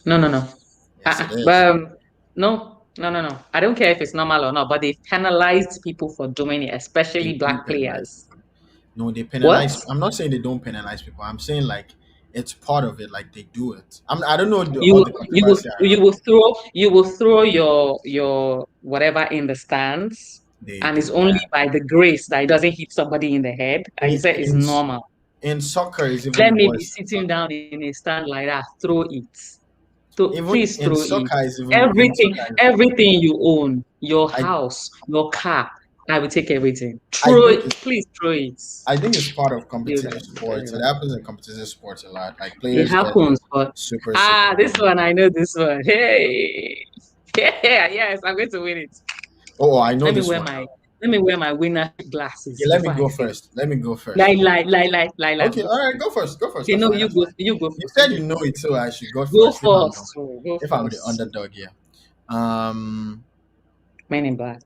No, no, no.
Yes, it is.
But no, no, no, no. I don't care if it's normal or not, but they penalized people for doing it,
They
especially
do
black
penalize
players.
people. No, they penalize.
What?
I'm not saying they don't penalize people. I'm saying like it's part of it. Like they do it. I don't know
You
all
will
the
you will
controversy
you
around
will
it.
throw your whatever in the stands,
They
and it's
do
only
that.
by the grace that it doesn't hit somebody in the head. And you
In,
said it's
in
normal.
in soccer is
Let
even
me be
worse than
sitting
soccer.
down in a stand like that. Throw it. So
Even
please
in
throw it.
soccer is even in
Everything,
soccer.
everything you own, your
I
house, your car, I will take everything.
I
Throw
think
it.
it's
Please throw it.
I think it's part of
You
competitive
guys are very
sports. It
bad.
happens in competitive sports a lot. Like
It
players get
happens, but
super
this
angry.
one I know this one. Hey, yeah, yes, I'm going to win it.
Oh, I know
Let me
this
wear
one.
my let me wear my winner
Okay,
glasses
let me
before I
go
say it.
first. Let me go first.
Lie,
Okay,
I'm
all
going to
right,
say it.
go first. Go first.
Okay,
That's
no,
fine. That's fine.
you go
You
first, you
said
go
you know
first.
it, so I should go
Go
first if I'm
first. Oh, go
the
first.
underdog here. Um,
Men in black.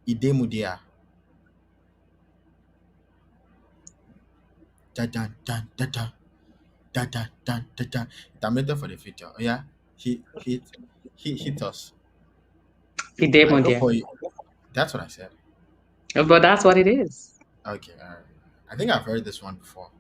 Idemudia. Da da da da da da da da da da. Terminator for the future. Oh yeah, he hit us.
The
I
demon
go
there.
for it. That's what I said.
But that's what it is.
Okay, all right. I think I've heard this one before.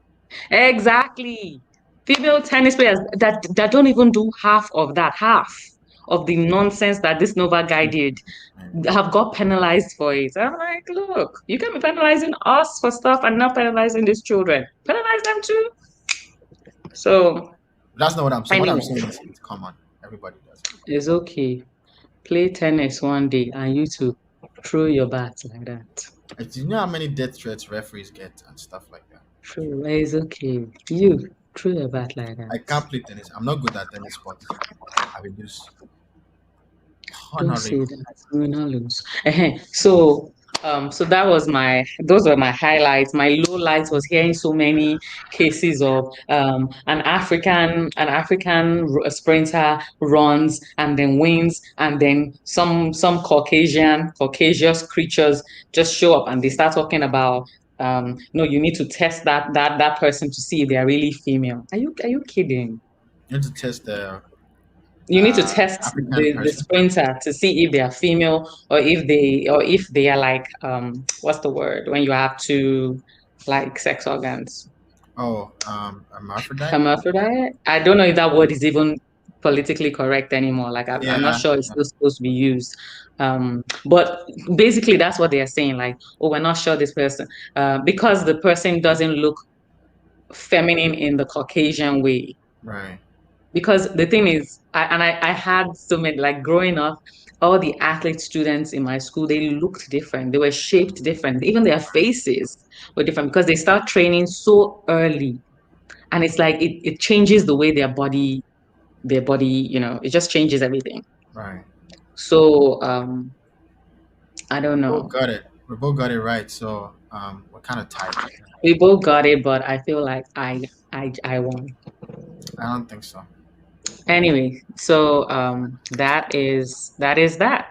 Exactly. Female tennis players that don't even do half of the nonsense that this Nova guy did
Mm.
have got penalized for it. I'm like, look, you can be penalizing us for stuff and not penalizing these children. Penalize them too. So
That's not what I'm saying. What I'm
anyway,
saying is it's common. Everybody does it.
it's okay. Play tennis one day and you too throw your bat like that.
Do you know how many death threats referees get and stuff like that?
True, it's okay. You throw your bat like
I
that.
can't play tennis. I'm not good at tennis sports. I will lose.
Don't say
Honorable.
that. We will not lose. So that was those were my highlights. My low lights was hearing so many cases of an African sprinter runs and then wins, and then some Caucasian creatures just show up and they start talking about no, you need to test that person to see if they are really female. Are you kidding?
You need to test the
You need to test
African
the
person.
sprinter to see if they are female or if they are like what's the word when you have two like sex organs,
Oh, hermaphrodite.
hermaphrodite. I don't know if that word is even politically correct anymore. Like I'm not
Yeah,
sure it's still supposed to be used. But basically that's what they are saying. Like, oh, we're not sure this person, because the person doesn't look feminine in the Caucasian way.
right,
Because the thing is, I had so many, like growing up, all the athlete students in my school, they looked different. They were shaped different. Even their faces were different because they start training so early. And it's like it changes the way their body, it just changes everything.
right.
So I don't
Both
know.
got it. We both got it right. So we're kind of tied.
We both got it, but I feel like I won.
I don't think so.
Anyway, so that is that.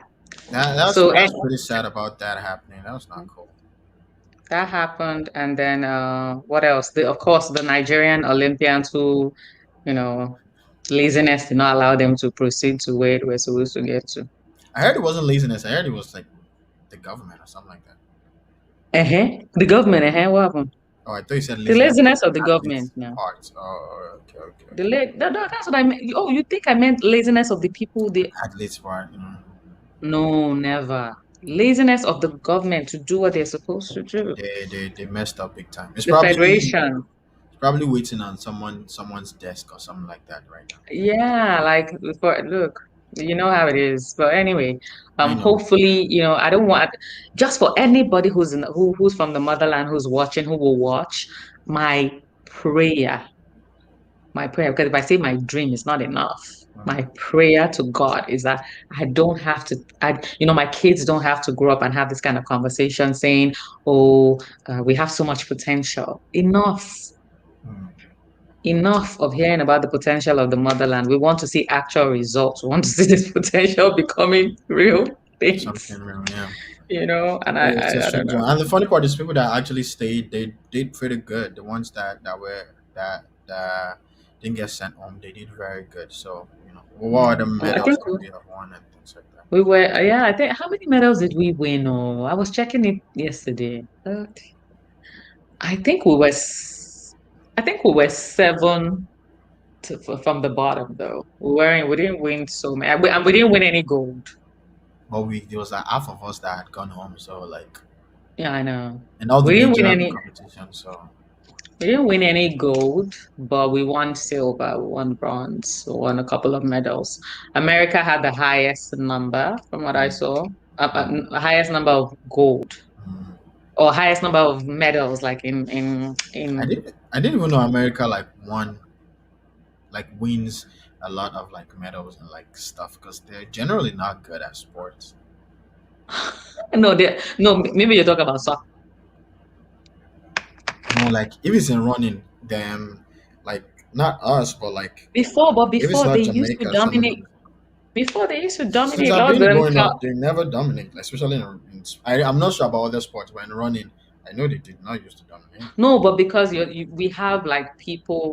That's
So
that's pretty sad about that happening. That was not cool.
that happened, and then what else? Of course, the Nigerian Olympians who, you know, laziness did not allow them to proceed to where they were supposed to get to.
I heard it wasn't laziness. I heard it was like the government or something like that.
The government, what happened?
Oh, I thought you said
The
laziness on
laziness of the
the athlete's
government now.
part. Oh, okay, okay, okay.
No, that's what I meant. Oh, you think I meant laziness of the people?
Athlete's part.
No, never. Laziness of the government to do what they're supposed to do.
They messed up big time.
The federation.
It's probably waiting on someone's desk or something like that right now.
Yeah, like look, you know how it is. But anyway,
I know.
hopefully, I don't want just for anybody who's from the motherland who's watching, who will watch, my prayer, because if I say my dream is not enough, my
Mm,
prayer to God is that I don't have to, my kids don't have to grow up and have this kind of conversation saying, oh, we have so much potential.
mm.
Enough of hearing about the potential of the motherland. We want to see actual results. We want to see this potential becoming real things,
Something real, yeah.
and
It's a
I don't
strange
know.
one. And the funny part is people that actually stayed, they did pretty good. The ones that didn't get sent home, they did very good. So, what are the
I
medals
think
that we have won and things like that?
we were, yeah, I think, how many medals did we win? Oh, I was checking it yesterday. I think we were, I think we were seven from the bottom, though. We didn't win so many, and we didn't win any gold.
But there was like half of us that had gone home. So like,
Yeah, I know.
and all the
We didn't win
major
any.
competitions. So
We didn't win any gold, but we won silver, we won bronze, we won a couple of medals. America had the highest number from what I
mm,
saw,
mm,
highest number of gold
mm.
or highest number of medals, like in.
I didn't even know America wins a lot of like medals and like stuff because they're generally not good at sports.
No, no, maybe you're talking about soccer.
No, like if it's in running, then like not us, but like
But
if it's
before they
not
used to
Jamaica,
dominate.
some
Before they used to
since
dominate
I've
lots
been
of them.
growing up, they never dominate, like, especially I'm not sure about other sports, but in running, I know they did not used to dominate.
No, but because we have like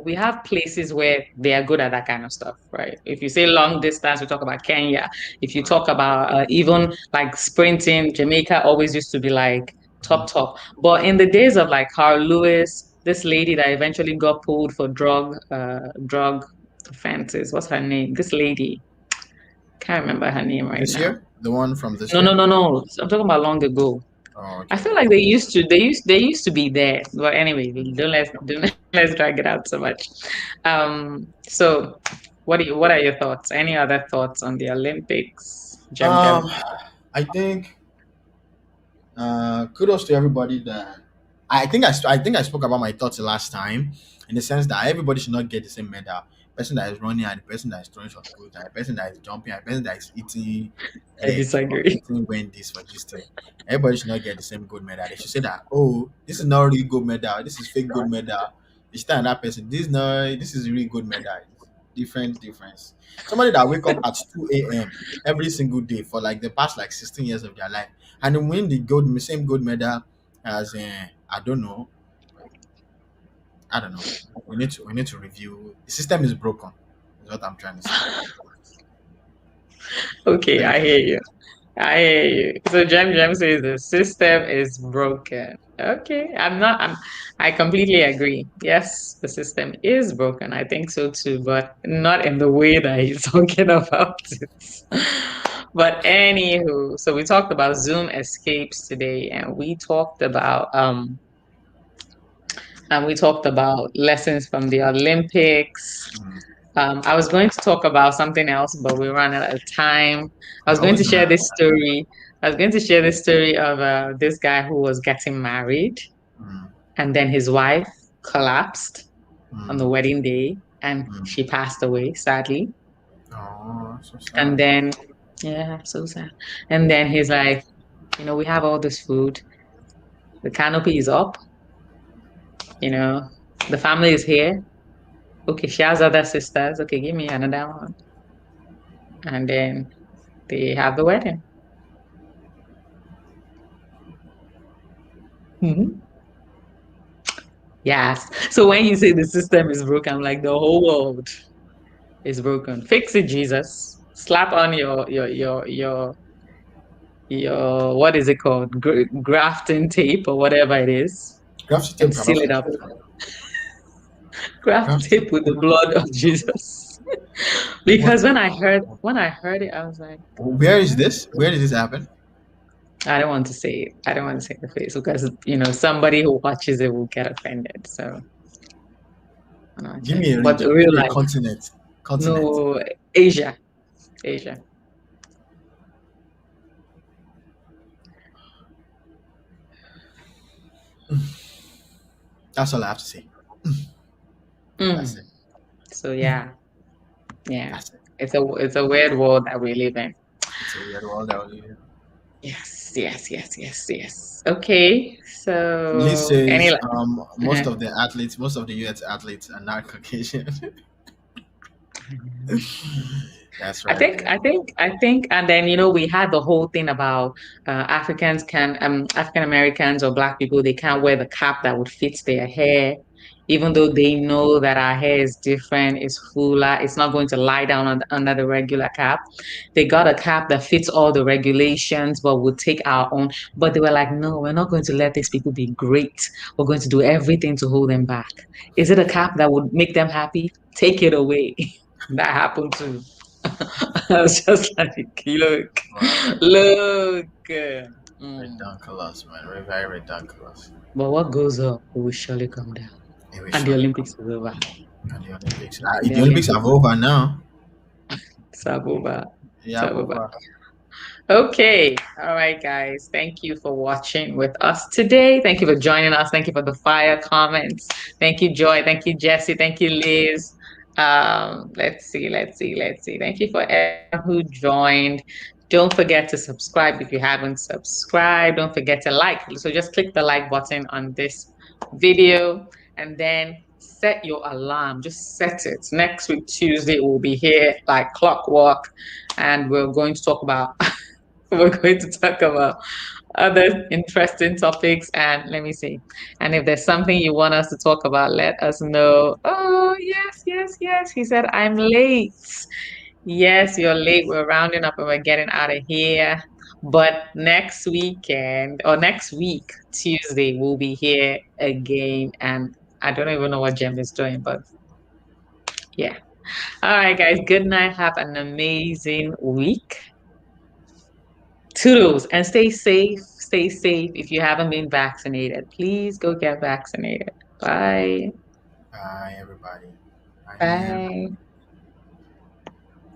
we have places where they are good at that kind of stuff, right? If you say long distance, we talk about Kenya. If you
Right.
talk about even like sprinting, Jamaica always used to be like
Mhm.
top. But in the days of like Carl Lewis, this lady that eventually got pulled for drug offenses, what's her name? This lady, can't remember her name right
This
now.
year, the one from this
No, no,
year.
no, no. I'm talking about long ago.
Oh,
I
okay.
feel like they used to be there. But anyway, don't let's drag it out so much. So what are your thoughts? Any other thoughts on the Olympics? Jem Jem.
Um, I think kudos to everybody that I think I spoke about my thoughts the last time in the sense that everybody should not get the same medal. Person that is running and the person that is throwing shot put and the person that is jumping and the person that is eating
I
leg or
disagree.
eating Wendy's for this thing. Everybody should not get the same gold medal. They should say that, oh, this is not really gold medal, this is fake gold medal. You stand that person, this is really good medal. Difference. Somebody that wake up at 2 a.m. every single day for like the past like 16 years of their life and then win the same gold medal as I don't know. We need to review. The system is broken. Is what I'm trying to say.
Okay,
Very
I
broken.
hear you. I hear you. So Jem says the system is broken. Okay, I completely agree. Yes, the system is broken. I think so too, but not in the way that he's talking about it. But anywho, so we talked about Zoom escapes today, and we talked about lessons from the Olympics.
Mm.
I was going to talk about something else, but we ran out of time. I was
You're
going to
always
share
gonna.
this story. I was going to share this story of this guy who was getting married,
Mm.
and then his wife collapsed on the
Mm.
wedding day, and
Mm.
she passed away, sadly.
Oh, so
And
sad.
then, yeah, so sad. And then he's like, we have all this food. The canopy is up, you know, the family is here. Okay, she has other sisters. Okay, give me another one. And then they have the wedding. Mhm. Yes. So when you say the system is broken, I'm like the whole world is broken. Fix it, Jesus. Slap on your what is it called? Grafting tape or whatever it is,
Graphite
and
tape
seal
cannot
it
fix
up.
it.
Graft
Graphite
tape with the blood of Jesus.
what?
Because when I heard it, I was like,
Where is
what?
this? Where did this happen?
I don't want to say it. I don't want to say the face because somebody who watches it will get offended. So I'm not
Give
saying.
me a
But
region. Give
real
me a
life,
continent. Continent.
no, Asia, Asia.
That's all I have to say. That's
Mm.
it.
So yeah, yeah.
That's it.
It's a weird world that we live in.
It's a weird world that we live in.
Yes, yes, yes, yes, yes. Okay,
Liz
so any
says most
uh,
of the athletes, most of the US athletes are not Caucasian. That's
I
right.
think, I think, I think, and then we had the whole thing about African Americans or Black people, they can't wear the cap that would fit their hair, even though they know that our hair is different, it's fuller, it's not going to lie down under the regular cap. They got a cap that fits all the regulations, but would take our own. But they were like, no, we're not going to let these people be great. We're going to do everything to hold them back. Is it a cap that would make them happy? Take it away. That happened too. I was just like, look,
Wow.
look. Mm.
Redonkulous, man. We're very redonkulous.
But what goes up will surely come down.
It will
And the
surely
Olympics
come.
is over.
And the Olympics.
The
The Olympics
Olympics
are over now.
is over. It's
Yeah,
over.
over.
Okay. All right, guys. Thank you for watching with us today. Thank you for joining us. Thank you for the fire comments. Thank you, Joy. Thank you, Jesse. Thank you, Liz. Let's see. Thank you for everyone who joined. Don't forget to subscribe if you haven't subscribed. Don't forget to like. So just click the like button on this video and then set your alarm. Just set it. Next week, Tuesday, we'll be here like clockwork and we're going to talk about other interesting topics. And let me see. And if there's something you want us to talk about, let us know. Oh, yes, yes, yes. He said, I'm late. Yes, you're late. We're rounding up and we're getting out of here. But next weekend or next week, Tuesday, we'll be here again. And I don't even know what Jem is doing, but yeah. All right, guys. Good night. Have an amazing week. Toodles and stay safe. Stay safe. If you haven't been vaccinated, please go get vaccinated. Bye.
Bye, everybody. Bye, Liam.
Bye.